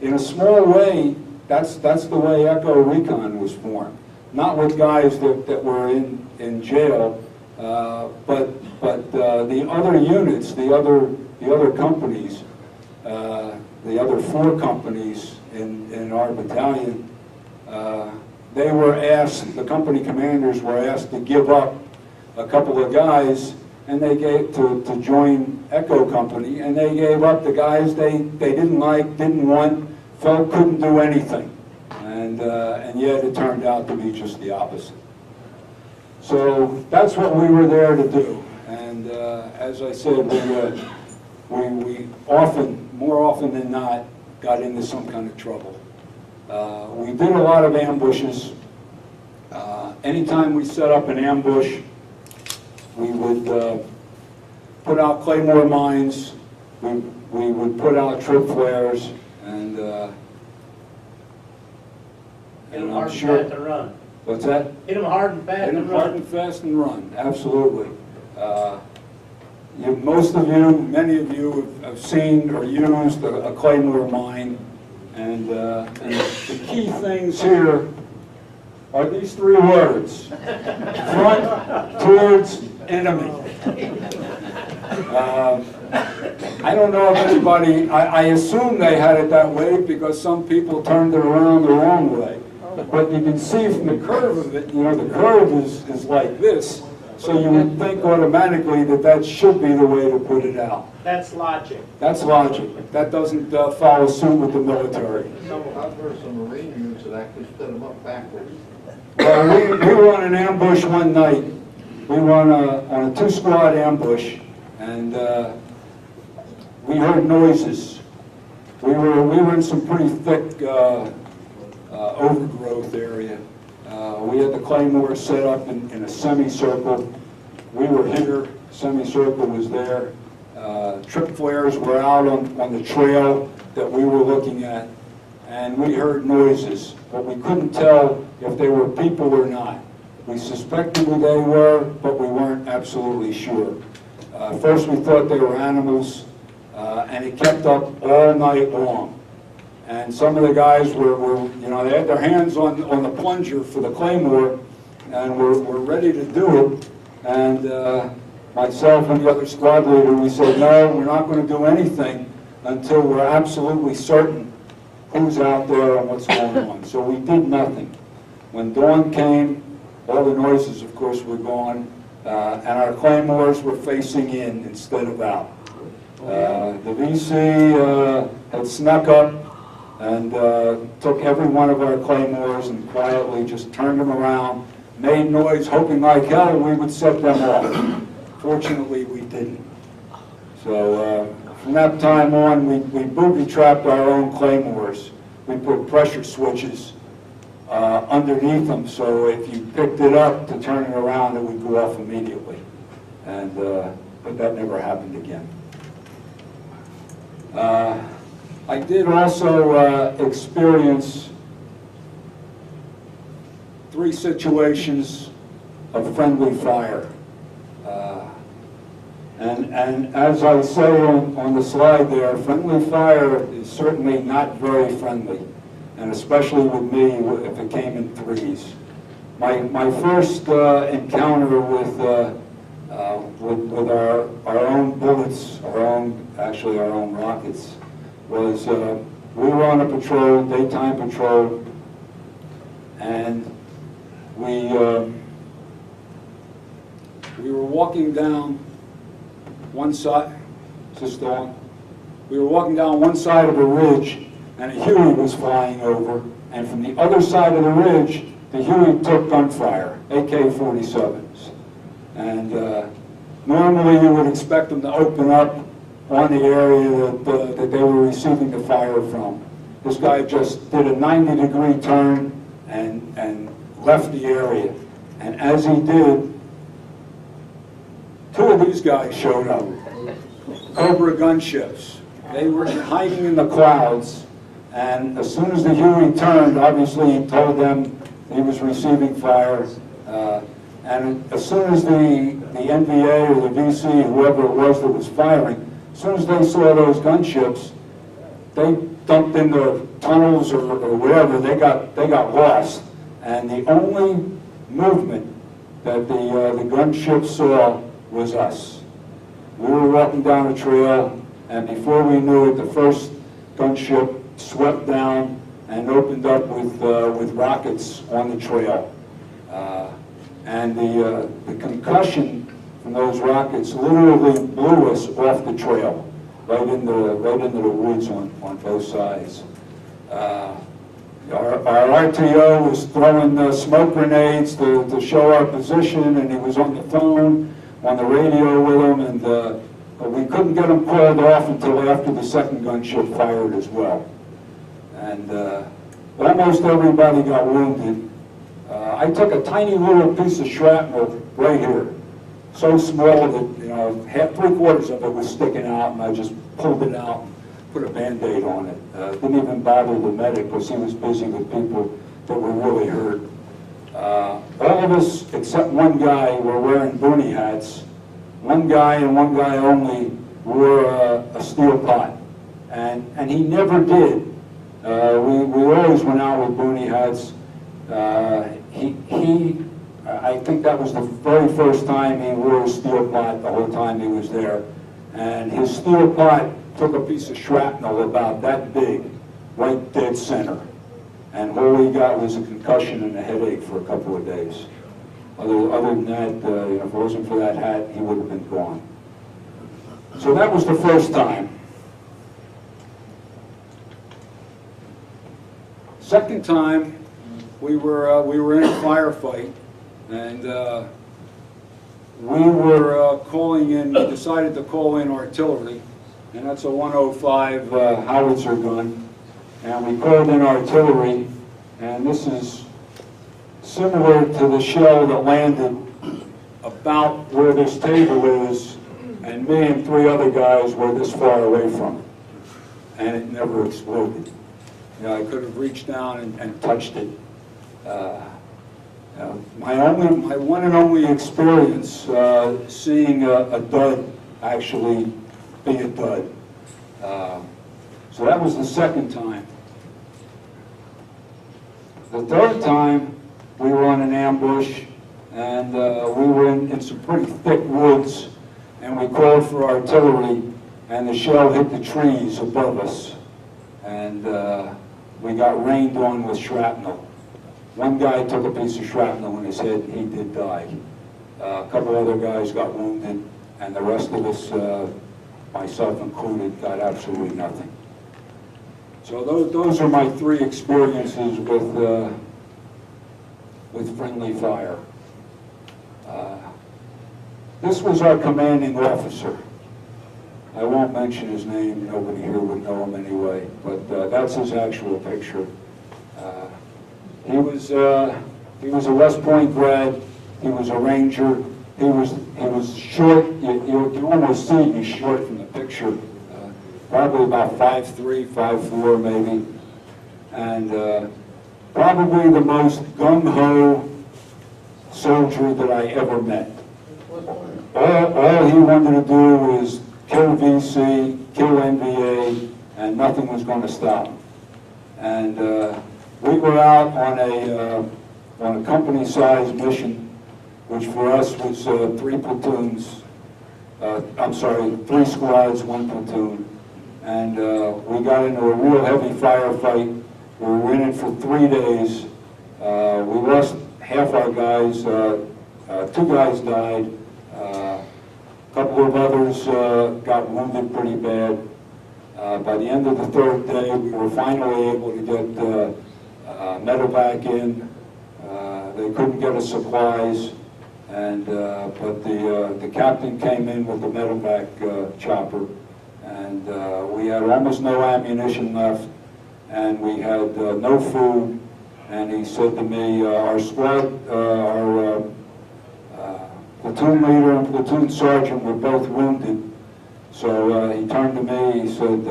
In a small way, that's the way Echo Recon was formed. Not with guys that were in jail, but the other units, the other companies, the other 4 companies in our battalion, they were asked, the company commanders were asked to give up a couple of guys, and they gave to join Echo Company, and they gave up the guys they didn't like, didn't want, felt couldn't do anything. And yet it turned out to be just the opposite. So that's what we were there to do. And as I said, we often, more often than not, got into some kind of trouble. We did a lot of ambushes. Anytime we set up an ambush, we would put out claymore mines, we would put out trip flares, and Hit them I'm hard and sure. fast and run. What's that? Hit them hard and fast Hit and them hard run. and fast and run, absolutely. Most of you, many of you have seen or used a claymore mine, and the key things here are these 3 words: front, towards, enemy. I don't know if anybody, I assume they had it that way because some people turned it around the wrong way. But you can see from the curve of it, you know, the curve is like this, so you would think automatically that should be the way to put it out. That's logic. That's logic. That doesn't follow suit with the military. I've heard some Marine units that actually set them up backwards. Well, we were on an ambush one night. We were on a 2-squad ambush, and we heard noises. We were in some pretty thick overgrowth area. We had the claymore set up in a semicircle. We were here. Semicircle was there. Trip flares were out on the trail that we were looking at, and we heard noises, but we couldn't tell if they were people or not. We suspected who they were, but we weren't absolutely sure. First we thought they were animals, and it kept up all night long. And some of the guys were you know, they had their hands on the plunger for the claymore, and were ready to do it. And myself and the other squad leader, we said, no, we're not going to do anything until we're absolutely certain who's out there and what's going on. So we did nothing. When dawn came, all the noises, of course, were gone, and our claymores were facing in instead of out. The VC had snuck up and took every one of our claymores and quietly just turned them around, made noise, hoping like hell we would set them off. Fortunately, we didn't. So from that time on, we booby-trapped our own claymores. We put pressure switches underneath them, so if you picked it up to turn it around, it would go off immediately. And but that never happened again. I did also experience 3 situations of friendly fire. And as I say on the slide there, friendly fire is certainly not very friendly, and especially with me if it came in threes. My first encounter with our own bullets, actually our own rockets, was we were on a patrol, daytime patrol, and we were walking down one side, just on. We were walking down one side of a ridge, and a Huey was flying over, and from the other side of the ridge, the Huey took gunfire, AK-47s. And normally you would expect them to open up on the area that they were receiving the fire from. This guy just did a 90-degree turn and left the area. And as he did, 2 of these guys showed up, Cobra gunships. They were hiding in the clouds, and as soon as the Huey turned, obviously he told them he was receiving fire, and as soon as the NVA or the VC, whoever it was that was firing, as soon as they saw those gunships, they dumped into tunnels or wherever. They got lost, and the only movement that the gunships saw was us. We were walking down a trail, and before we knew it, the first gunship swept down and opened up with rockets on the trail. And the concussion from those rockets literally blew us off the trail, right into the woods on both sides. Our RTO was throwing smoke grenades to show our position, and he was on the phone, on the radio with them, and but we couldn't get him called off until after the second gunship fired as well. And almost everybody got wounded. I took a tiny little piece of shrapnel right here, so small that, you know, 3/4 of it was sticking out, and I just pulled it out and put a Band-Aid on it. Didn't even bother the medic because he was busy with people that were really hurt. All of us, except one guy, were wearing boonie hats. One guy and one guy only wore a steel pot, and he never did. We always went out with boonie hats. I think that was the very first time he wore a steel pot the whole time he was there. And his steel pot took a piece of shrapnel about that big, right dead center. And all he got was a concussion and a headache for a couple of days. Other than that, if it wasn't for that hat, he would have been gone. So that was the first time. Second time, we were in a firefight, and we were calling in. We decided to call in artillery, and that's a 105 howitzer gun. And we called in artillery, and this is similar to the shell that landed about where this table is, and me and 3 other guys were this far away from it, and it never exploded. You know, I could have reached down and touched it. My one and only experience seeing a dud actually be a dud. So that was the second time. The third time, we were on an ambush, and we were in some pretty thick woods, and we called for artillery, and the shell hit the trees above us, and we got rained on with shrapnel. One guy took a piece of shrapnel in his head, and he did die. A couple other guys got wounded, and the rest of us, myself included, got absolutely nothing. So those are my three experiences with friendly fire. This was our commanding officer. I won't mention his name, nobody here would know him anyway, but that's his actual picture. He was a West Point grad, he was a Ranger, he was short, you almost see he's short from the picture, probably about 5'3", 5'4" maybe, and probably the most gung-ho soldier that I ever met. All he wanted to do was kill VC, kill NVA, and nothing was going to stop him. And we were out on a company-sized mission, which for us was 3 platoons. I'm sorry, 3 squads, 1 platoon. And we got into a real heavy firefight. We were in it for 3 days. We lost half our guys. 2 guys died. A couple of others got wounded pretty bad. By the end of the 3rd day, we were finally able to get medevac in. They couldn't get us supplies, and but the captain came in with the medevac chopper, and we had almost no ammunition left, and we had no food. And he said to me, our squad, our platoon leader and platoon sergeant were both wounded. So he turned to me, he said,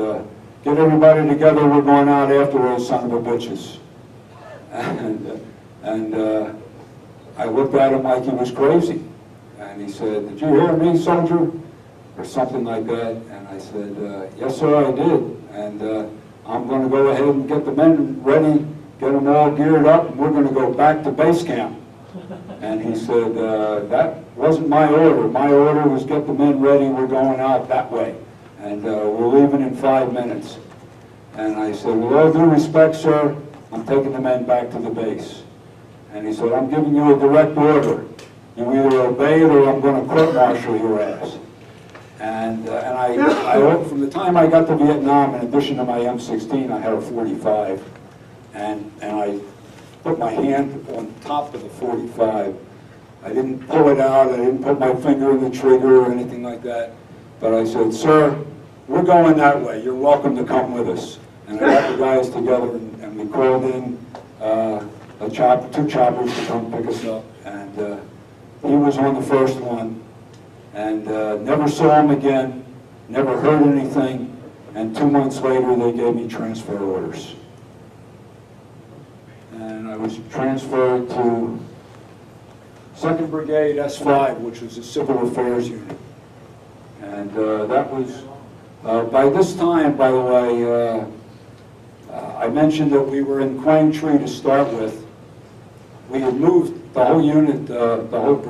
get everybody together, we're going out after those son of a bitches. And I looked at him like he was crazy. And he said, did you hear me, soldier? Or something like that. And I said, yes, sir, I did. And I'm going to go ahead and get the men ready, get them all geared up, and we're going to go back to base camp. And he said, that wasn't my order. My order was get the men ready, we're going out that way. And we're leaving in 5 minutes. And I said, with all due respect, sir, I'm taking the men back to the base. And he said, I'm giving you a direct order. You either obey it or I'm going to court-martial your ass. And I, from the time I got to Vietnam, in addition to my M16, I had a 45. And I put my hand on top of the 45. I didn't pull it out, I didn't put my finger in the trigger or anything like that. But I said, sir, we're going that way. You're welcome to come with us. And I got the guys together, and we called in 2 choppers to come pick us up. And he was on the first one. And never saw him again, never heard anything. And 2 months later, they gave me transfer orders. And I was transferred to 2nd Brigade S5, which was a civil affairs unit. And that was, by this time, by the way, I mentioned that we were in Quang Tri to start with. We had moved, the whole unit, the whole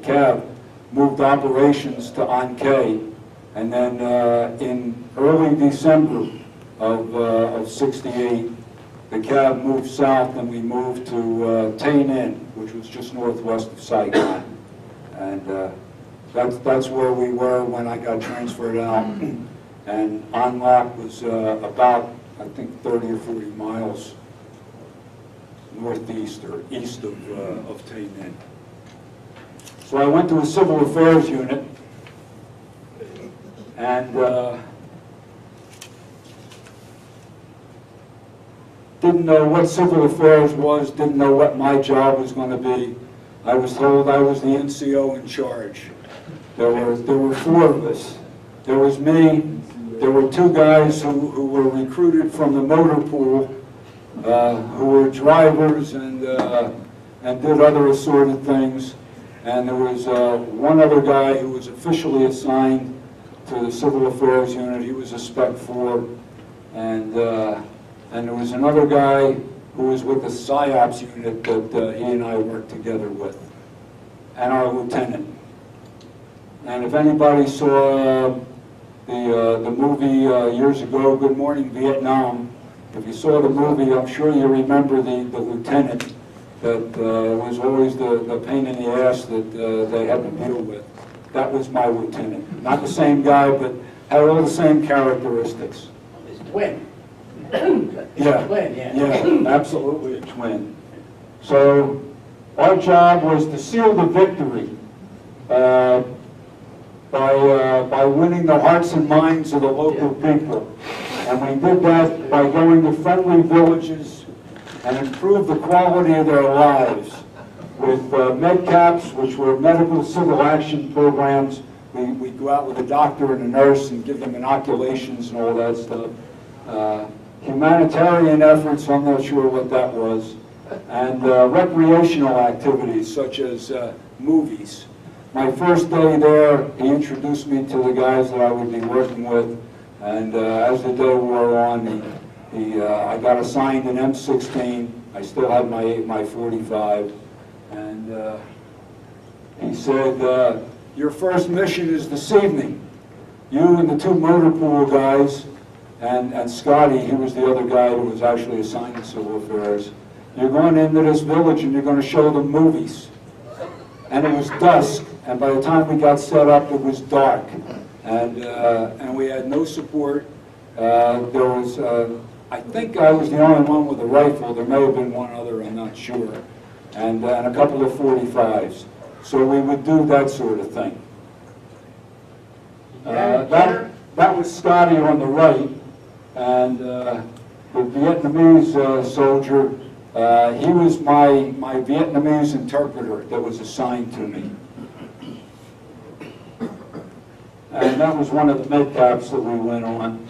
cab, moved operations to An Khe. And then in early December of '68, the cab moved south and we moved to Tay Ninh, which was just northwest of Saigon. And that's where we were when I got transferred out. And An Lac was about, I think, 30 or 40 miles northeast or east of Tay Ninh. So I went to a civil affairs unit, and didn't know what civil affairs was, didn't know what my job was going to be. I was told I was the NCO in charge. There were 4 of us. There was me, there were 2 guys who were recruited from the motor pool, who were drivers, and and did other assorted things. And there was one other guy who was officially assigned to the Civil Affairs Unit. He was a Spec 4. And there was another guy who was with the PSYOPs unit that he and I worked together with, and our lieutenant. And if anybody saw the movie years ago, Good Morning Vietnam, if you saw the movie, I'm sure you remember the lieutenant that was always the pain in the ass that they had to deal with. That was my lieutenant. Not the same guy, but had all the same characteristics. His twin. Yeah, Twin, yeah. yeah, absolutely a twin. So our job was to seal the victory by winning the hearts and minds of the local people. And we did that by going to friendly villages and improve the quality of their lives with MedCaps, which were medical civil action programs. We go out with a doctor and a nurse and give them inoculations and all that stuff. Humanitarian efforts, I'm not sure what that was, and recreational activities such as movies. My first day there, he introduced me to the guys that I would be working with, and as the day wore on, I got assigned an M16. I still had my 45, and he said, your first mission is this evening. You and the two motor pool guys, and Scotty, he was the other guy who was actually assigned to Civil Affairs. You're going into this village and you're going to show them movies. And it was dusk, and by the time we got set up, it was dark. And we had no support. There was, I think I was the only one with a rifle. There may have been one other, I'm not sure. And a couple of 45s. So we would do that sort of thing. That was Scotty on the right. And the Vietnamese soldier, he was my Vietnamese interpreter that was assigned to me. And that was one of the MedCaps that we went on.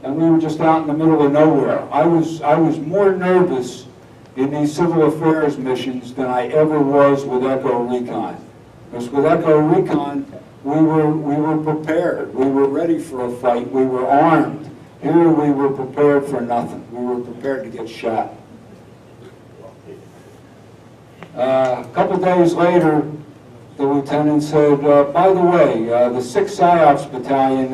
And we were just out in the middle of nowhere. I was more nervous in these civil affairs missions than I ever was with Echo Recon. Because with Echo Recon, we were prepared. We were ready for a fight. We were armed. Here we were prepared for nothing. We were prepared to get shot. A couple days later, the lieutenant said, by the way, the 6th PSYOPs Battalion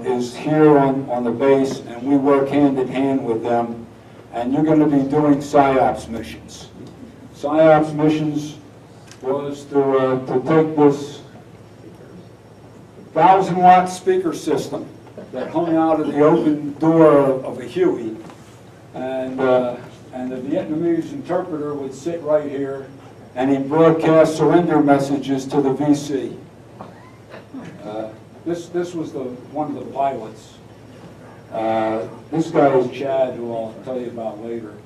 is here on the base, and we work hand in hand with them, and you're going to be doing PSYOPs missions. PSYOPs missions was to take this 1,000-watt speaker system that hung out of the open door of a Huey, and the Vietnamese interpreter would sit right here, and he'd broadcast surrender messages to the VC. This was one of the pilots. This guy is Chad, who I'll tell you about later,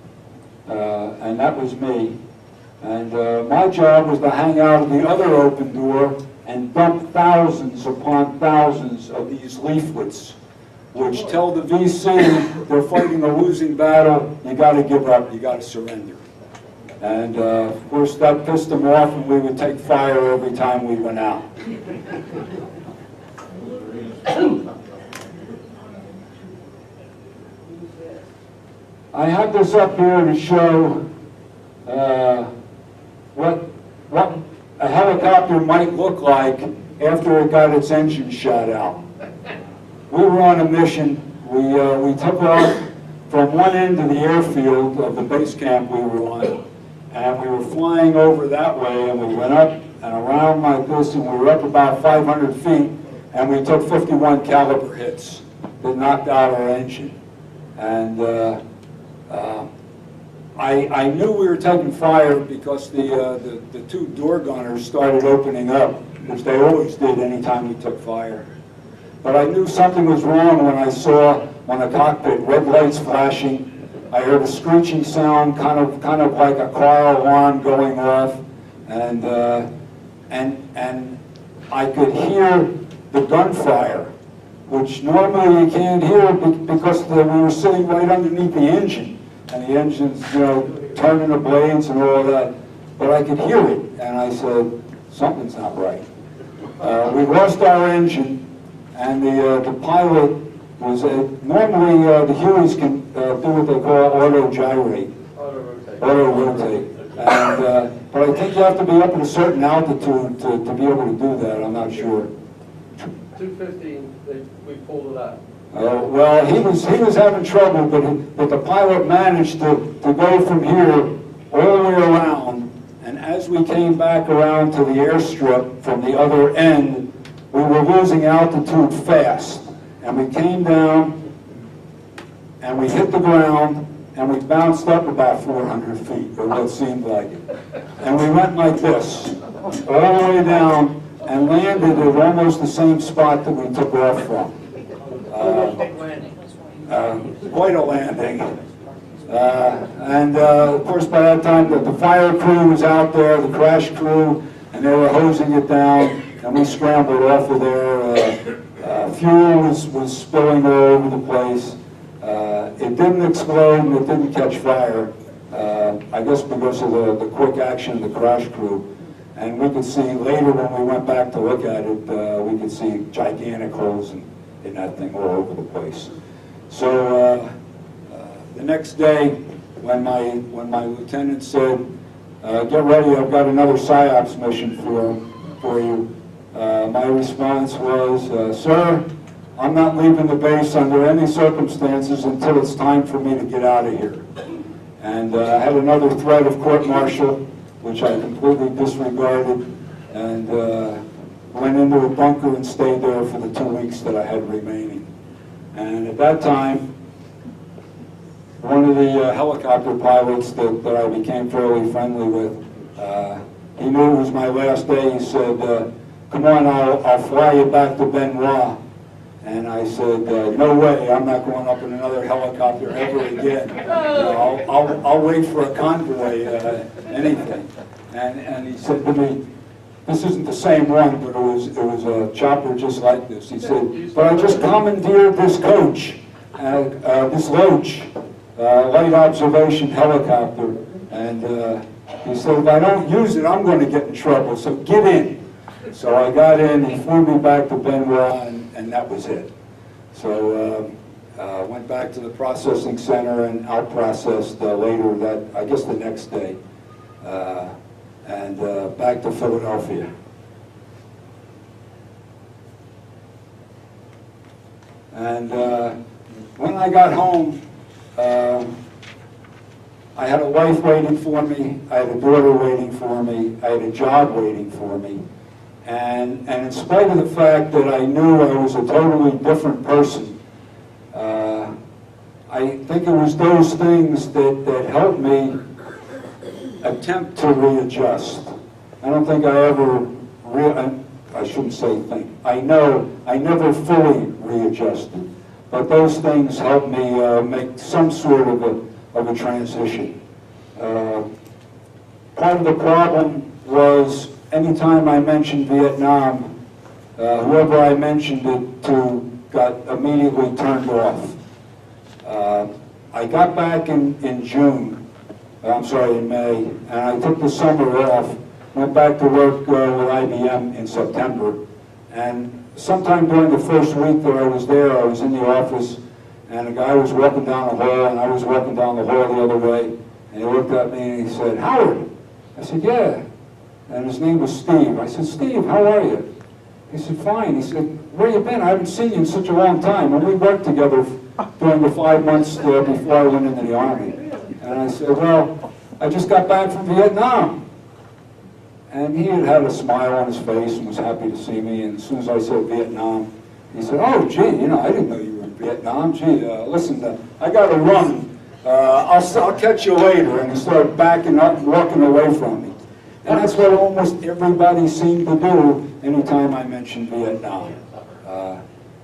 and that was me. And my job was to hang out at the other open door and dump thousands upon thousands of these leaflets, which tell the VC they're fighting a losing battle, you got to give up, you got to surrender. And of course that pissed them off, and we would take fire every time we went out. I have this up here to show what a helicopter might look like after it got its engine shot out. We were on a mission. We took off from one end of the airfield of the base camp we were on, and we were flying over that way, and we went up and around like this, and we were up about 500 feet, and we took 51 caliber hits that knocked out our engine. And I knew we were taking fire because the two door gunners started opening up, which they always did anytime we took fire. But I knew something was wrong when I saw on the cockpit red lights flashing. I heard a screeching sound, kind of like a car alarm going off, and I could hear the gunfire, which normally you can't hear because we were sitting right underneath the engine, and the engine's turning the blades and all that, but I could hear it, and I said, something's not right. We lost our engine, and the pilot was, normally the Hueys can do what they call auto gyrate, auto rotate. And, but I think you have to be up at a certain altitude to be able to do that, I'm not sure. 215, we pulled it out. Well, he was having trouble, but the pilot managed to go from here all the way around, and as we came back around to the airstrip from the other end, we were losing altitude fast, and we came down, and we hit the ground, and we bounced up about 400 feet, or what seemed like it, and we went like this, all the way down, and landed at almost the same spot that we took off from. Quite a landing. Of course, by that time, the fire crew was out there, the crash crew, and they were hosing it down, and we scrambled off of there. Fuel was spilling all over the place. It didn't explode, and it didn't catch fire, I guess because of the quick action of the crash crew. And we could see later when we went back to look at it, we could see gigantic holes in that thing all over the place. So the next day, when my lieutenant said, "Get ready, I've got another PSYOPs mission for you," my response was, "Sir, I'm not leaving the base under any circumstances until it's time for me to get out of here." And I had another threat of court-martial, which I completely disregarded, and went into a bunker and stayed there for the 2 weeks that I had remaining. And at that time, one of the helicopter pilots that I became fairly friendly with, he knew it was my last day. He said, "Come on, I'll fly you back to Benoit." And I said, "No way, I'm not going up in another helicopter ever again. You know, I'll wait for a convoy, anything." And he said to me, this isn't the same one, but it was a chopper just like this. He said, "But I just commandeered this coach, this Loach, light observation helicopter, and he said, if I don't use it, I'm going to get in trouble, so get in." So I got in, he flew me back to Benoit, and that was it. So went back to the processing center and out-processed later that, I guess the next day, and back to Philadelphia. And when I got home, I had a wife waiting for me, I had a daughter waiting for me, I had a job waiting for me. And in spite of the fact that I knew I was a totally different person, I think it was those things that helped me attempt to readjust. I don't think I ever, I shouldn't say think, I know I never fully readjusted, but those things helped me make some sort of a transition. Part of the problem was anytime I mentioned Vietnam, whoever I mentioned it to got immediately turned off. I got back in May, and I took the summer off, went back to work with IBM in September, and sometime during the first week that I was there, I was in the office, and a guy was walking down the hall, and I was walking down the hall the other way, and he looked at me and he said, "Howard?" I said, "Yeah." And his name was Steve. I said, "Steve, how are you?" He said, "Fine." He said, "Where you been? I haven't seen you in such a long time." And we worked together during the 5 months before I went into the Army. And I said, "Well, I just got back from Vietnam." And he had a smile on his face and was happy to see me. And as soon as I said Vietnam, he said, "Oh, gee, you know, I didn't know you were in Vietnam. Gee, listen, I got to run. I'll catch you later." And he started backing up and walking away from me. And that's what almost everybody seemed to do anytime I mentioned Vietnam.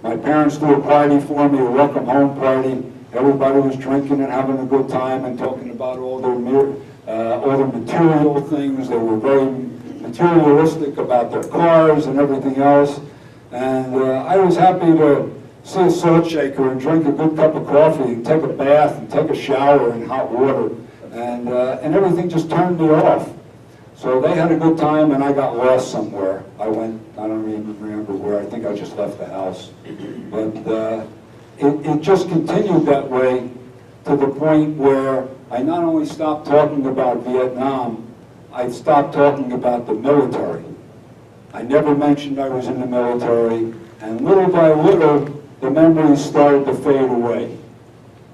My parents threw a party for me, a welcome home party. Everybody was drinking and having a good time and talking about all their material things. They were very materialistic about their cars and everything else. And I was happy to see a salt shaker and drink a good cup of coffee and take a bath and take a shower in hot water and everything just turned me off. So they had a good time, and I got lost somewhere. I don't even remember where. I think I just left the house. But it just continued that way to the point where I not only stopped talking about Vietnam, I stopped talking about the military. I never mentioned I was in the military, and little by little, the memories started to fade away.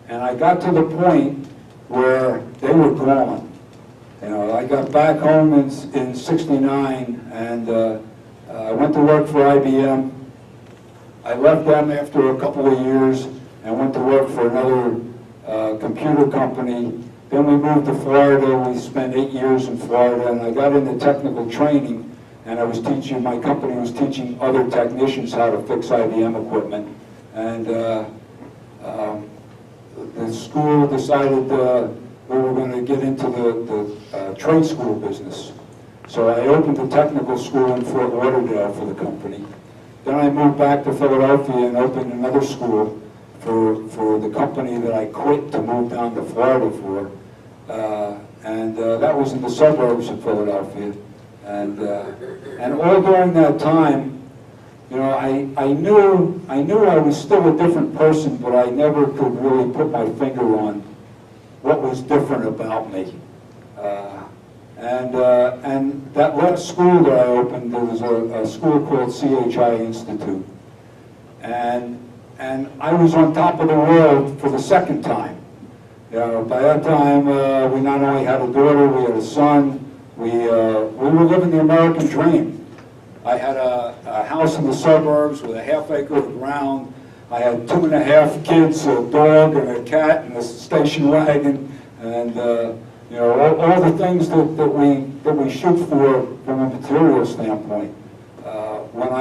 And I got to the point where they were gone. You know, I got back home in '69, and I went to work for IBM. I left them after a couple of years and went to work for another computer company. Then we moved to Florida. We spent 8 years in Florida, and I got into technical training, and I was teaching, my company was teaching other technicians how to fix IBM equipment. And the school decided we were going to get into the trade school business. So I opened a technical school in Fort Lauderdale for the company. Then I moved back to Philadelphia and opened another school for the company that I quit to move down to Florida for. That was in the suburbs of Philadelphia. And all during that time, you know, I knew I was still a different person, but I never could really put my finger on what was different about me. And that last school that I opened, there was a school called CHI Institute. And I was on top of the world for the second time. You know, by that time, we not only had a daughter, we had a son. We were living the American dream. I had a house in the suburbs with a half-acre of ground. I had 2.5 kids, a dog and a cat and a station wagon, and you know, all the things that we shoot for from a material standpoint. When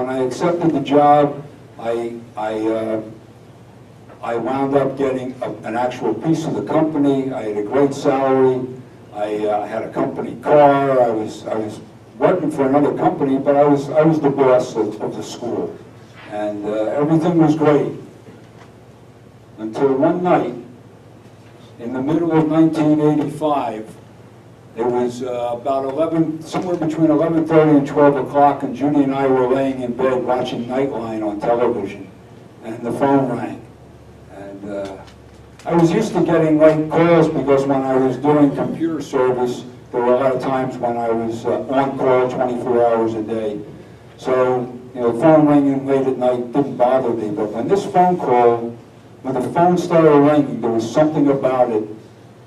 I accepted the job, I wound up getting an actual piece of the company. I had a great salary. I had a company car. I was working for another company, but I was the boss of the school, and everything was great until one night in the middle of 1985. It was somewhere between 11:30 and 12 o'clock, and Judy and I were laying in bed watching Nightline on television, and the phone rang. And I was used to getting late calls because when I was doing computer service, there were a lot of times when I was on call 24 hours a day. So, you know, phone ringing late at night didn't bother me. But when this phone call, when the phone started ringing, there was something about it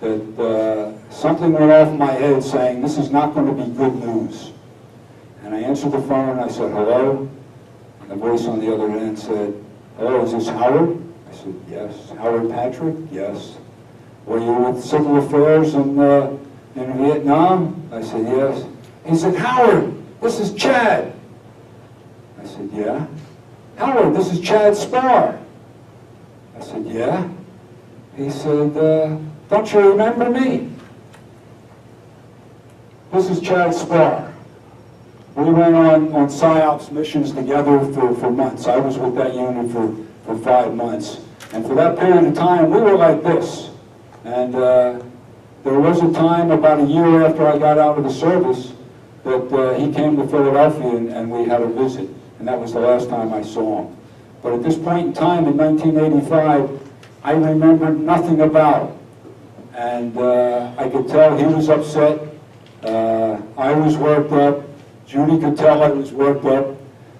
that something went off in my head saying, this is not going to be good news. And I answered the phone and I said, hello? And the voice on the other end said, hello, is this Howard? I said, yes. Howard Patrick? Yes. Were you with Civil Affairs in Vietnam? I said, yes. He said, Howard, this is Chad. I said, yeah. Howard, this is Chad Spar. I said, yeah. He said, don't you remember me? This is Chad Spar. We went on PSYOPs missions together for months. I was with that unit for 5 months. And for that period of time, we were like this. And there was a time about a year after I got out of the service that he came to Philadelphia and we had a visit. And that was the last time I saw him. But at this point in time, in 1985, I remembered nothing about him. And I could tell he was upset. I was worked up. Judy could tell I was worked up.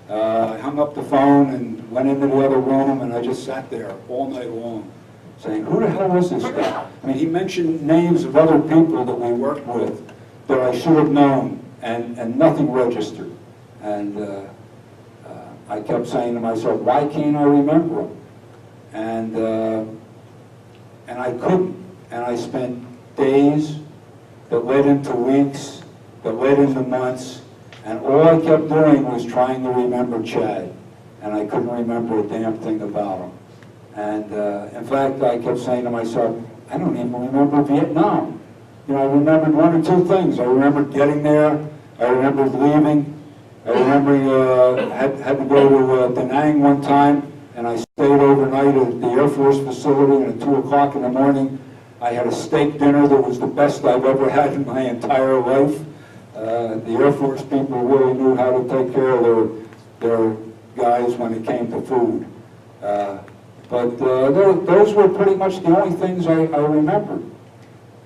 I hung up the phone and went into the other room, and I just sat there all night long saying, who the hell was this guy? I mean, he mentioned names of other people that we worked with that I should have known, and nothing registered. And I kept saying to myself, why can't I remember him? And I couldn't. And I spent days that led into weeks, that led into months, and all I kept doing was trying to remember Chad, and I couldn't remember a damn thing about him. And in fact, I kept saying to myself, I don't even remember Vietnam. You know, I remembered 1 or 2 things. I remembered getting there. I remembered leaving. I remember had to go to Da Nang one time, and I stayed overnight at the Air Force facility, and at 2 o'clock in the morning, I had a steak dinner that was the best I've ever had in my entire life. The Air Force people really knew how to take care of their guys when it came to food. But those were pretty much the only things I remembered.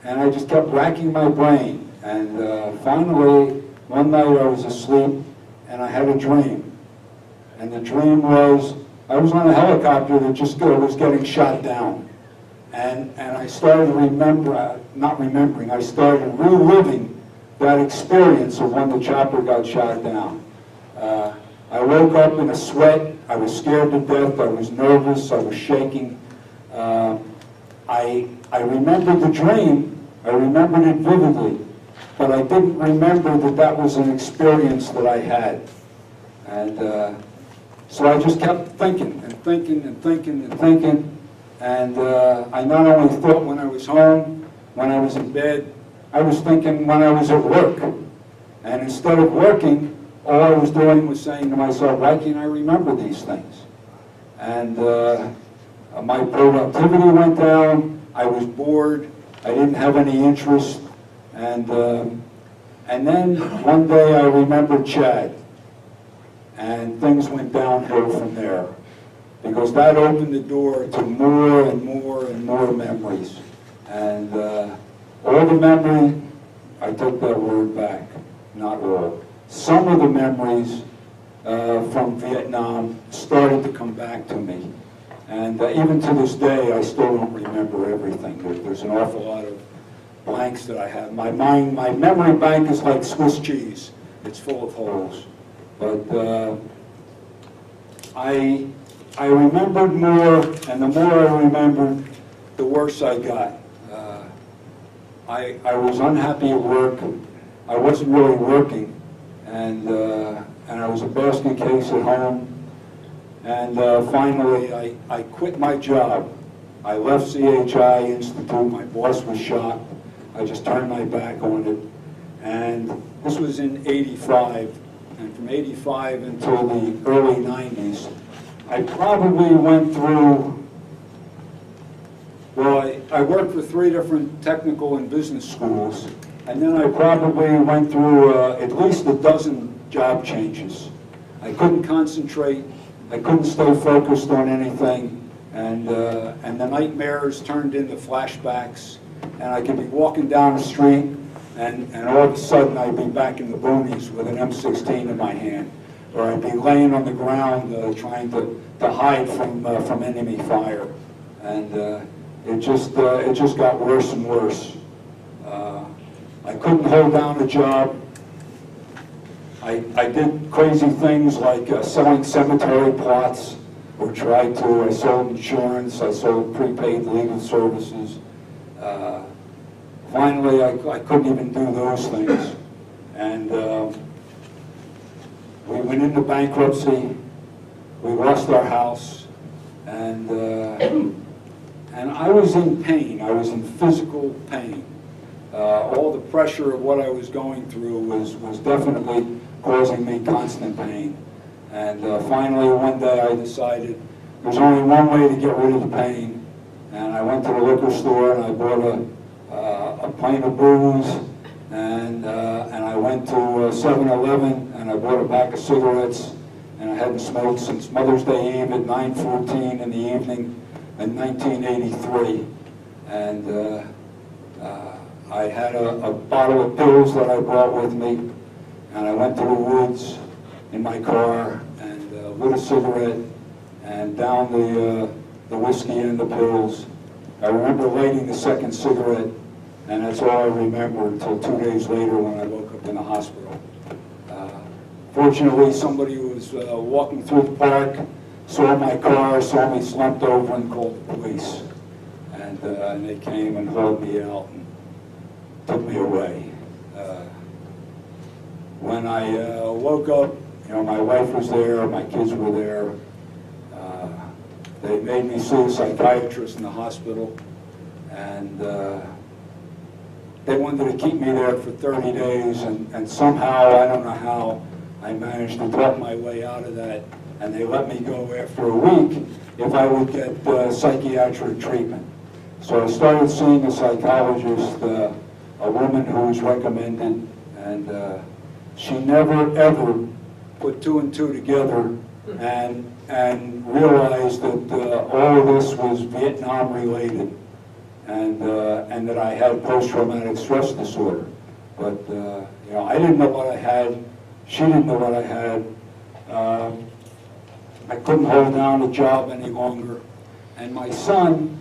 And I just kept racking my brain. And finally, one night I was asleep and I had a dream. And the dream was, I was on a helicopter that just was getting shot down. And I started I started reliving that experience of when the chopper got shot down. I woke up in a sweat. I was scared to death. I was nervous. I was shaking. I remembered the dream. I remembered it vividly. But I didn't remember that that was an experience that I had. And so I just kept thinking and thinking and thinking and thinking. And I not only thought when I was home, when I was in bed, I was thinking when I was at work. And instead of working, all I was doing was saying to myself, why can't I remember these things? And my productivity went down. I was bored. I didn't have any interest. And then one day I remembered Chad. And things went downhill from there. Because that opened the door to more and more and more memories. And all the memory, I took that word back, not all. Some of the memories from Vietnam started to come back to me. And even to this day, I still don't remember everything. There's an awful lot of blanks that I have. My memory bank is like Swiss cheese. It's full of holes. But I remembered more, and the more I remembered, the worse I got. I was unhappy at work. I wasn't really working. And I was a basket case at home. And finally, I quit my job. I left CHI Institute. My boss was shocked. I just turned my back on it. And this was in '85. And from '85 until the early '90s, I probably went through, well, I worked for 3 different technical and business schools. And then I probably went through at least a dozen job changes. I couldn't concentrate. I couldn't stay focused on anything. And the nightmares turned into flashbacks. And I could be walking down the street, and all of a sudden I'd be back in the boonies with an M16 in my hand. Or I'd be laying on the ground trying to hide from enemy fire. And it just got worse and worse. I couldn't hold down a job. I did crazy things like selling cemetery plots, or tried to. I sold insurance. I sold prepaid legal services. Finally, I couldn't even do those things. And we went into bankruptcy. We lost our house. And I was in pain. I was in physical pain. All the pressure of what I was going through was definitely causing me constant pain. And finally, one day I decided there's only one way to get rid of the pain. And I went to the liquor store and I bought a pint of booze. And I went to 7-Eleven and I bought a pack of cigarettes. And I hadn't smoked since Mother's Day Eve at 9:14 in the evening in 1983. And I had a bottle of pills that I brought with me, and I went to the woods in my car and lit a cigarette and down the whiskey and the pills. I remember lighting the second cigarette, and that's all I remember until 2 days later when I woke up in the hospital. Fortunately, somebody who was walking through the park, saw my car, saw me slumped over, and called the police. And they came and hauled me out and took me away. When I woke up, you know, my wife was there, my kids were there. They made me see a psychiatrist in the hospital, and they wanted to keep me there for 30 days, and somehow, I don't know how, I managed to talk my way out of that, and they let me go after a week if I would get psychiatric treatment. So I started seeing a psychologist, a woman who was recommended, and she never ever put two and two together and realized that all of this was Vietnam related, and that I had post-traumatic stress disorder. But you know, I didn't know what I had. She didn't know what I had. I couldn't hold down a job any longer. And my son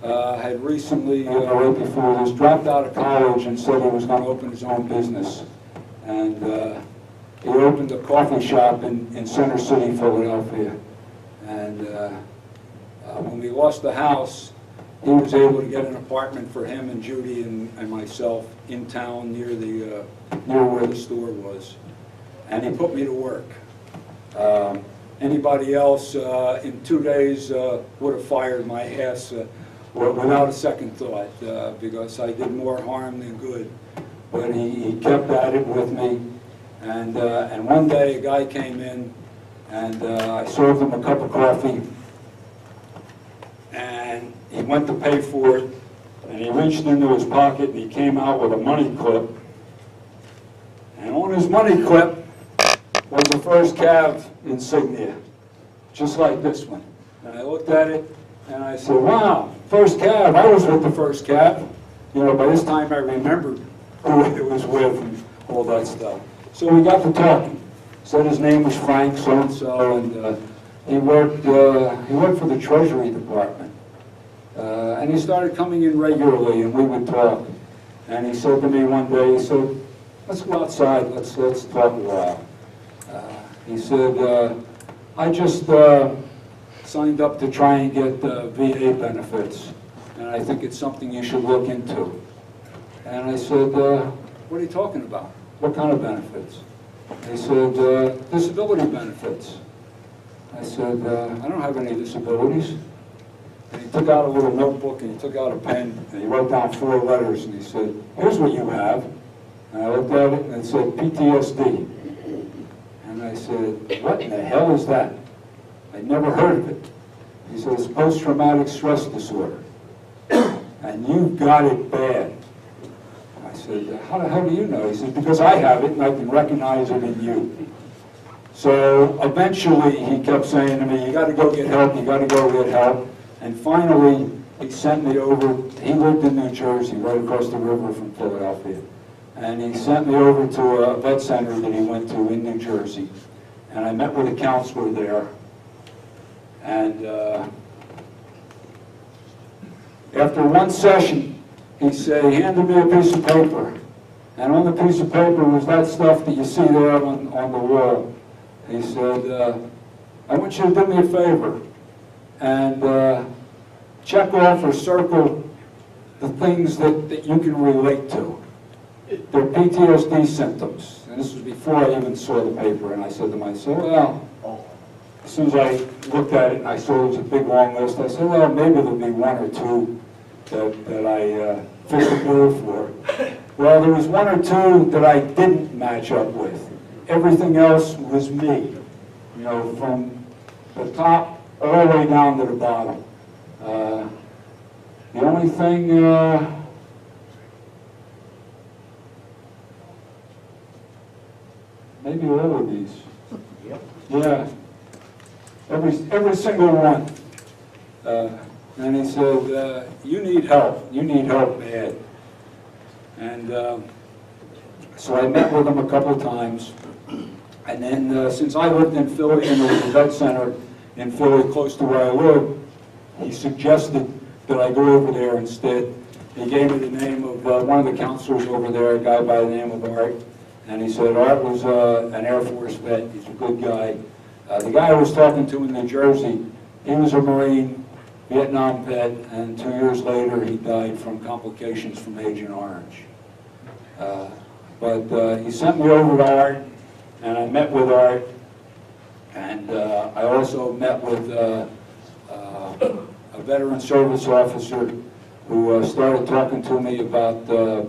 had recently, right before this, dropped out of college and said he was going to open his own business. And he opened a coffee shop in Center City, Philadelphia. And when we lost the house, he was able to get an apartment for him and Judy and myself in town near where the store was. And he put me to work. Anybody else in 2 days would have fired my ass without a second thought, because I did more harm than good. But he kept at it with me. And one day a guy came in, and I served him a cup of coffee, and he went to pay for it, and he reached into his pocket and he came out with a money clip. And on his money clip was the First Cav insignia, just like this one. And I looked at it and I said, wow, First Cav, I was with the First Cav. You know, by this time I remembered who it was with and all that stuff. So we got to talking. Said his name was Frank so-and-so, and he worked for the Treasury Department. And he started coming in regularly, and we would talk. And he said to me one day, he said, let's go outside, let's talk a while. He said, I just signed up to try and get VA benefits, and I think it's something you should look into. And I said, what are you talking about? What kind of benefits? He said, disability benefits. I said, I don't have any disabilities. And he took out a little notebook and he took out a pen and he wrote down 4 letters and he said, here's what you have. And I looked at it and it said PTSD. And I said, what in the hell is that? I'd never heard of it. He said, it's post-traumatic stress disorder. And you've got it bad. I said, how the hell do you know? He said, because I have it and I can recognize it in you. So eventually he kept saying to me, you got to go get help, you got to go get help. And finally he sent me over, he lived in New Jersey, right across the river from Philadelphia. And he sent me over to a vet center that he went to in New Jersey. And I met with a counselor there. And after one session, he said, he handed me a piece of paper. And on the piece of paper was that stuff that you see there on the wall. He said, I want you to do me a favor and check off or circle the things that you can relate to. They're PTSD symptoms. And this was before I even saw the paper. And I said to myself, well, as soon as I looked at it and I saw it was a big long list, I said, well, maybe there'll be 1 or 2 that I fit the bill for. Well, there was 1 or 2 that I didn't match up with. Everything else was me, you know, from the top all the way down to the bottom. The only thing, maybe all of these. Yep. Yeah, every single one. And he said, you need help bad. And so I met with him a couple of times. And then since I lived in Philly and there was a vet center in Philly close to where I live, he suggested that I go over there instead. He gave me the name of one of the counselors over there, a guy by the name of Art. And he said Art was an Air Force vet. He's a good guy. The guy I was talking to in New Jersey, he was a Marine, Vietnam vet, and 2 years later he died from complications from Agent Orange. But he sent me over to Art, and I met with Art, and I also met with a veteran service officer who started talking to me about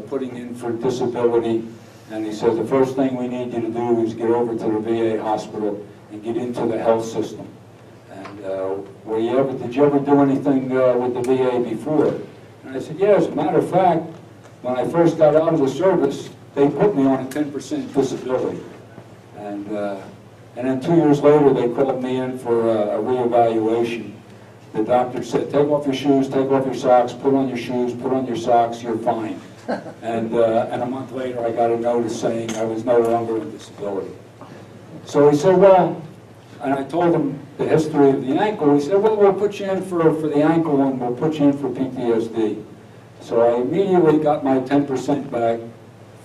putting in for disability, and he said the first thing we need you to do is get over to the VA hospital and get into the health system. And did you ever do anything with the VA before? And I said, yeah, as a matter of fact, when I first got out of the service, they put me on a 10% disability. And then 2 years later, they called me in for a reevaluation. The doctor said, take off your shoes, take off your socks, put on your shoes, put on your socks, you're fine. And a month later, I got a notice saying I was no longer on disability. So he said, well, and I told him the history of the ankle. He said, well, we'll put you in for the ankle and we'll put you in for PTSD. So I immediately got my 10% back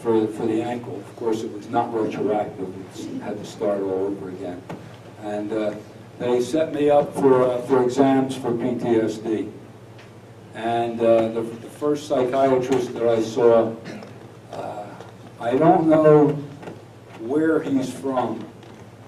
for the ankle. Of course, it was not retroactive. It had to start all over again. And they set me up for exams for PTSD. And the first psychiatrist that I saw, I don't know where he's from,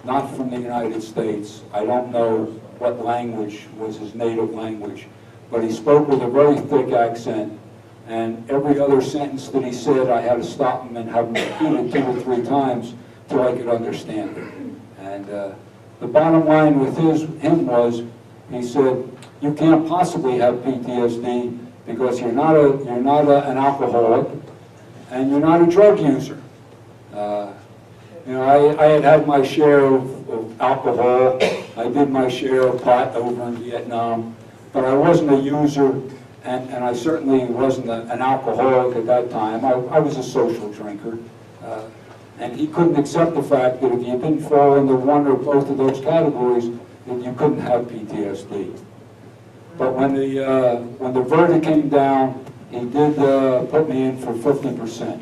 not from the United States. I don't know what language was his native language, but he spoke with a very thick accent, and every other sentence that he said, I had to stop him and have him repeat it 2 or 3 times till I could understand it. And the bottom line with him was, he said, you can't possibly have PTSD because you're not an alcoholic and you're not a drug user. You know, I had my share of alcohol. I did my share of pot over in Vietnam, but I wasn't a user, and I certainly wasn't an alcoholic at that time. I was a social drinker. And he couldn't accept the fact that if you didn't fall into one or both of those categories, then you couldn't have PTSD. But when the verdict came down, he did put me in for 50%.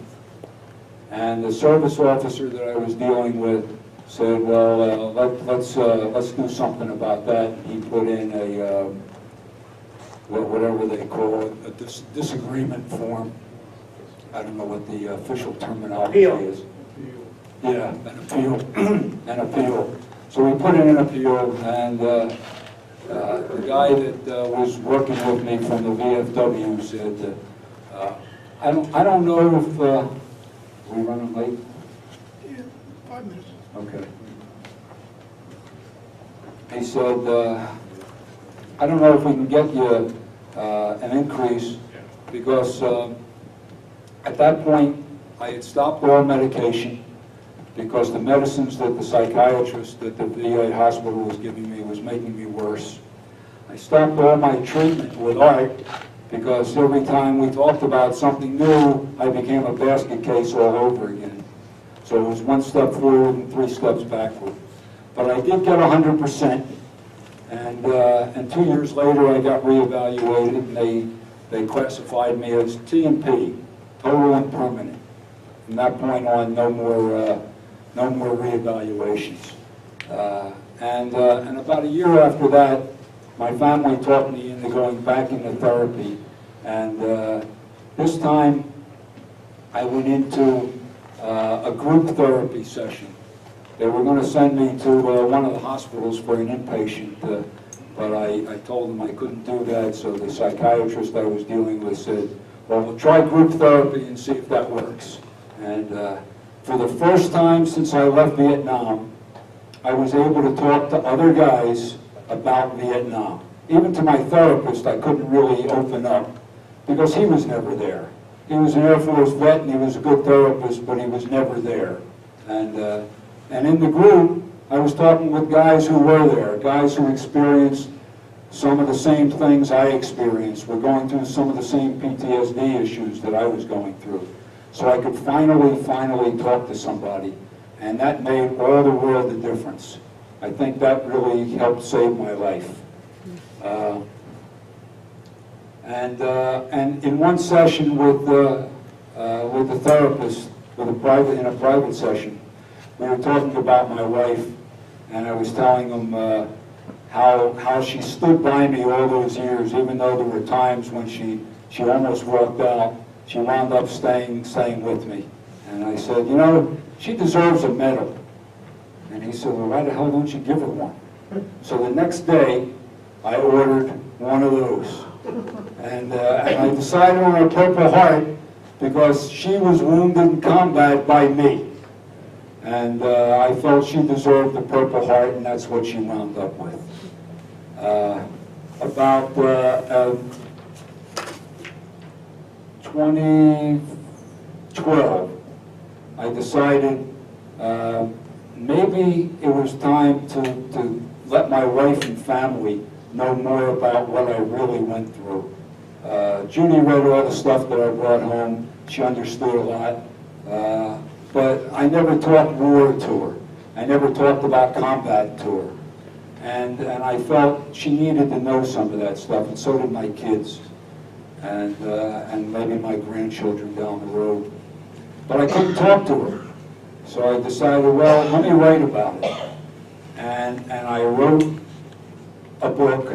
And the service officer that I was dealing with said, well, let's do something about that. He put in a, whatever they call it, a disagreement form. I don't know what the official terminology is. Yeah, an appeal, an appeal. So we put in an appeal, and the guy that was working with me from the VFW said, I don't know if, we running late? Yeah, 5 minutes. Okay. He said, I don't know if we can get you an increase because at that point I had stopped all medication because the medicines that the psychiatrist at the VA hospital was giving me was making me worse. I stopped all my treatment with art because every time we talked about something new, I became a basket case all over again. So it was 1 step forward and 3 steps backward. But I did get 100%, and 2 years later I got reevaluated, and they classified me as T&P, total and permanent. From that point on, no more reevaluations. And about a year after that, my family talked me into going back into therapy, and this time I went into a group therapy session. They were going to send me to one of the hospitals for an inpatient, but I told them I couldn't do that, so the psychiatrist I was dealing with said, well, we'll try group therapy and see if that works. And for the first time since I left Vietnam, I was able to talk to other guys about Vietnam. Even to my therapist, I couldn't really open up because he was never there. He was an Air Force vet and he was a good therapist, but he was never there. And in the group, I was talking with guys who were there, guys who experienced some of the same things I experienced, were going through some of the same PTSD issues that I was going through. So I could finally talk to somebody, and that made all the world a difference. I think that really helped save my life. And in one session with the therapist, in a private session, we were talking about my wife, and I was telling him how she stood by me all those years, even though there were times when she almost walked out. She wound up staying with me. And I said, you know, she deserves a medal. And he said, well, why the hell don't you give her one? So the next day, I ordered one of those. And I decided on a Purple Heart because she was wounded in combat by me. And I felt she deserved the Purple Heart, and that's what she wound up with. About 2012, I decided maybe it was time to let my wife and family know more about what I really went through. Judy read all the stuff that I brought home. She understood a lot. But I never talked war to her. I never talked about combat to her. And I felt she needed to know some of that stuff, and so did my kids, and maybe my grandchildren down the road. But I couldn't talk to her. So I decided, well, let me write about it. And I wrote a book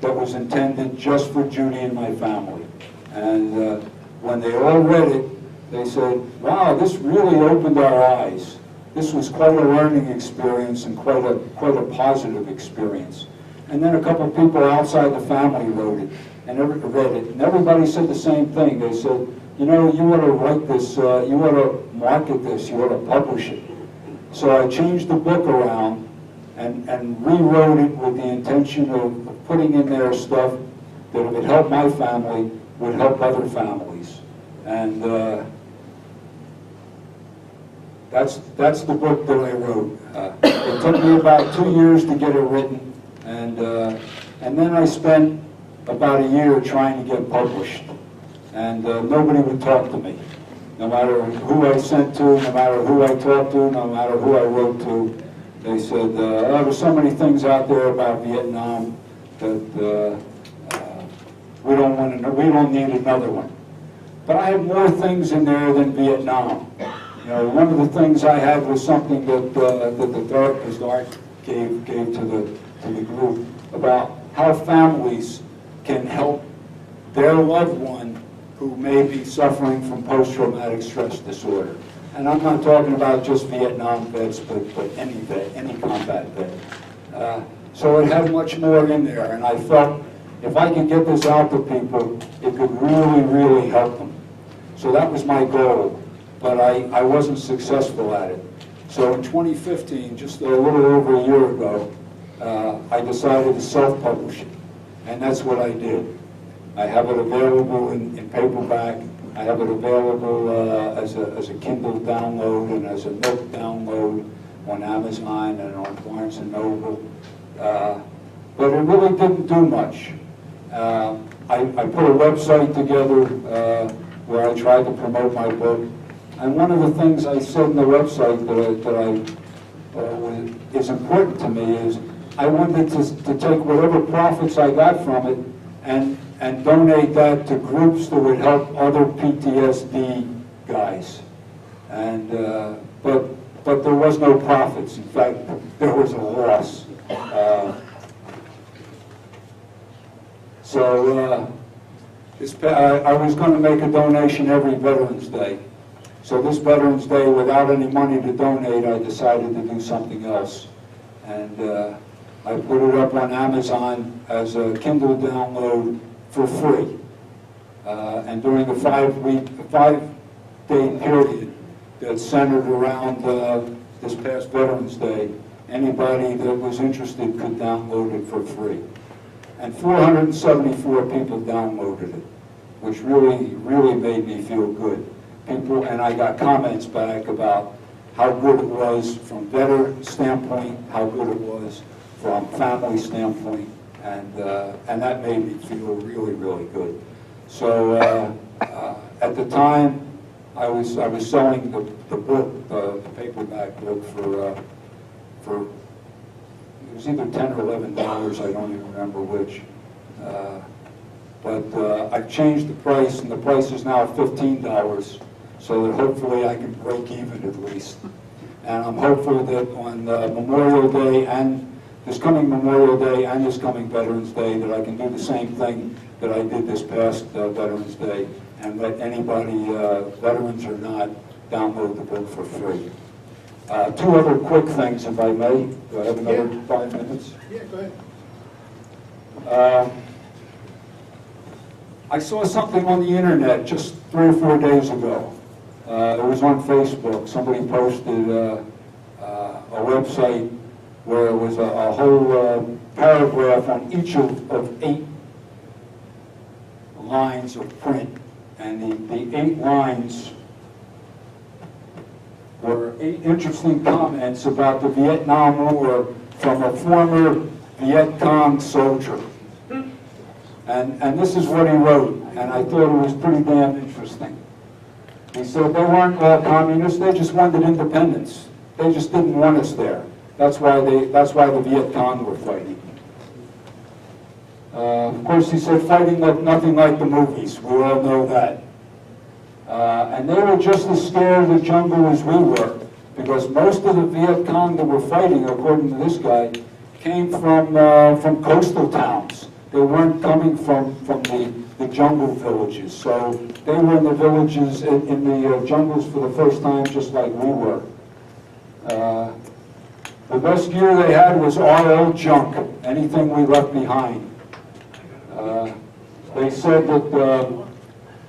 that was intended just for Judy and my family. And when they all read it, they said, wow, this really opened our eyes. This was quite a learning experience and quite a positive experience. And then a couple of people outside the family wrote it and read it. And everybody said the same thing. They said, you know, you ought to write this, you ought to market this, you ought to publish it. So I changed the book around and rewrote it with the intention of putting in there stuff that if it helped my family, would help other families. And that's the book that I wrote. It took me about 2 years to get it written, and then I spent about a year trying to get published. And nobody would talk to me. No matter who I sent to, no matter who I talked to, no matter who I wrote to, they said, oh, there's so many things out there about Vietnam that we don't need another one. But I had more things in there than Vietnam. You know, one of the things I had was something that the therapist Art gave to the group about how families can help their loved one who may be suffering from post-traumatic stress disorder. And I'm not talking about just Vietnam vets, but any vet, any combat vet. So it had much more in there, and I felt if I could get this out to people, it could really, really help them. So that was my goal, but I wasn't successful at it. So in 2015, just a little over a year ago, I decided to self-publish it, and that's what I did. I have it available in paperback. I have it available as a Kindle download and as a Nook download on Amazon and on Barnes & Noble. But it really didn't do much. I put a website together where I tried to promote my book. And one of the things I said in the website that is important to me is I wanted to take whatever profits I got from it and donate that to groups that would help other PTSD guys. And but there was no profits. In fact, there was a loss. I was going to make a donation every Veterans Day. So this Veterans Day, without any money to donate, I decided to do something else. And I put it up on Amazon as a Kindle download for free. And during the 5-day period that centered around this past Veterans Day, anybody that was interested could download it for free. And 474 people downloaded it, which really, really made me feel good. People, and I got comments back about how good it was from veteran standpoint, how good it was from family standpoint, and that made me feel really, really good. So at the time, I was selling the book, the paperback book for it was either $10 or $11, I don't even remember which. But I've changed the price, and the price is now $15, so that hopefully I can break even at least. And I'm hopeful that on Memorial Day and this coming Memorial Day and this coming Veterans Day that I can do the same thing that I did this past Veterans Day and let anybody, veterans or not, download the book for free. Two other quick things, if I may. Do I have another 5 minutes? Yeah, go ahead. I saw something on the internet just 3 or 4 days ago. It was on Facebook. Somebody posted a website where it was a whole paragraph on each of 8 lines of print And the 8 lines were 8 interesting comments about the Vietnam War from a former Viet Cong soldier. And this is what he wrote, and I thought it was pretty damn interesting. He said they weren't all communists, they just wanted independence. They just didn't want us there. That's why the Viet Cong were fighting. Of course, he said fighting looked nothing like the movies. We all know that. And they were just as scared of the jungle as we were, because most of the Viet Cong that were fighting, according to this guy, came from coastal towns. They weren't coming from the jungle villages. So they were in the villages, in the jungles for the first time, just like we were. The best gear they had was our old junk, anything we left behind. They said that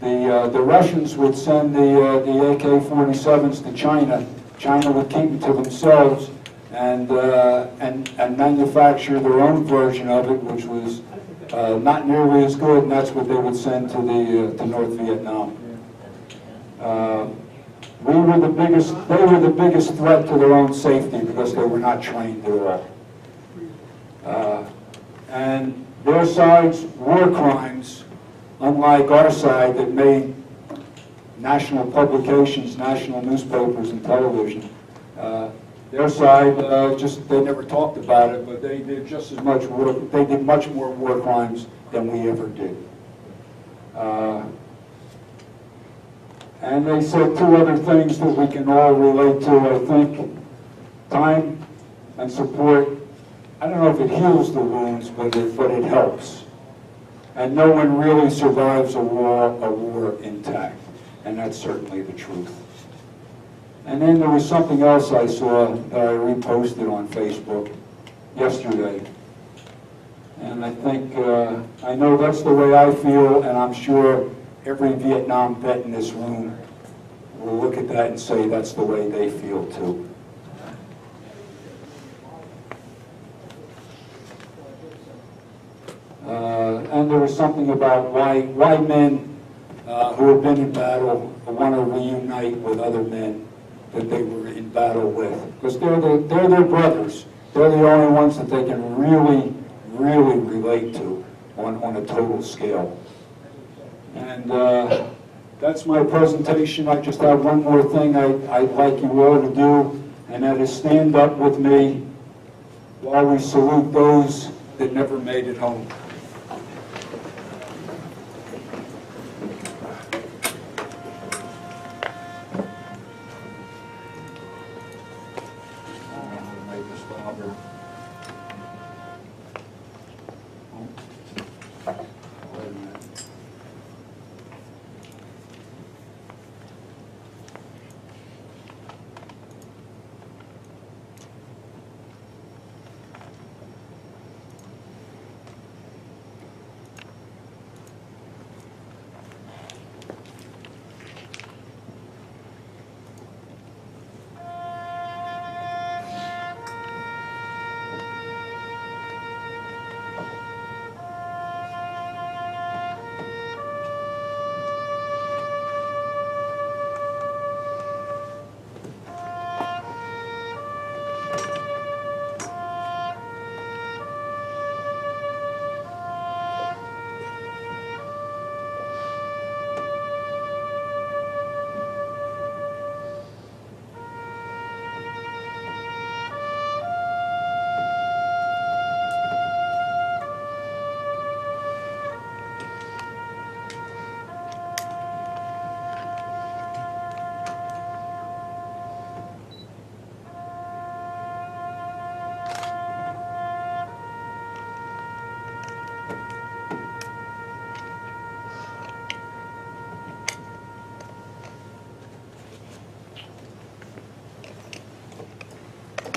the Russians would send the AK-47s to China. China would keep them to themselves and manufacture their own version of it, which was not nearly as good, and that's what they would send to North Vietnam. They were the biggest threat to their own safety because they were not trained at all. And their side's war crimes, unlike our side that made national publications, national newspapers and television, their side they never talked about it, but they did just as much work. They did much more war crimes than we ever did. And they said 2 other things that we can all relate to, I think. Time and support. I don't know if it heals the wounds, but it helps. And no one really survives a war intact. And that's certainly the truth. And then there was something else I saw that I reposted on Facebook yesterday. And I think, I know that's the way I feel, and I'm sure every Vietnam vet in this room will look at that and say that's the way they feel too. And there was something about why men who have been in battle want to reunite with other men that they were in battle with. Because they're their brothers. They're the only ones that they can really, really relate to on a total scale. And that's my presentation. I just have one more thing I'd like you all to do, and that is stand up with me while we salute those that never made it home.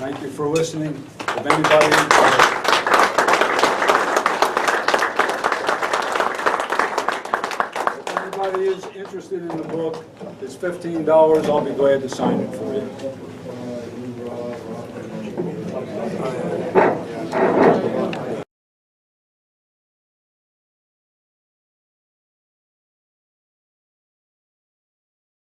Thank you for listening. If anybody is interested in the book, it's $15. I'll be glad to sign it for you.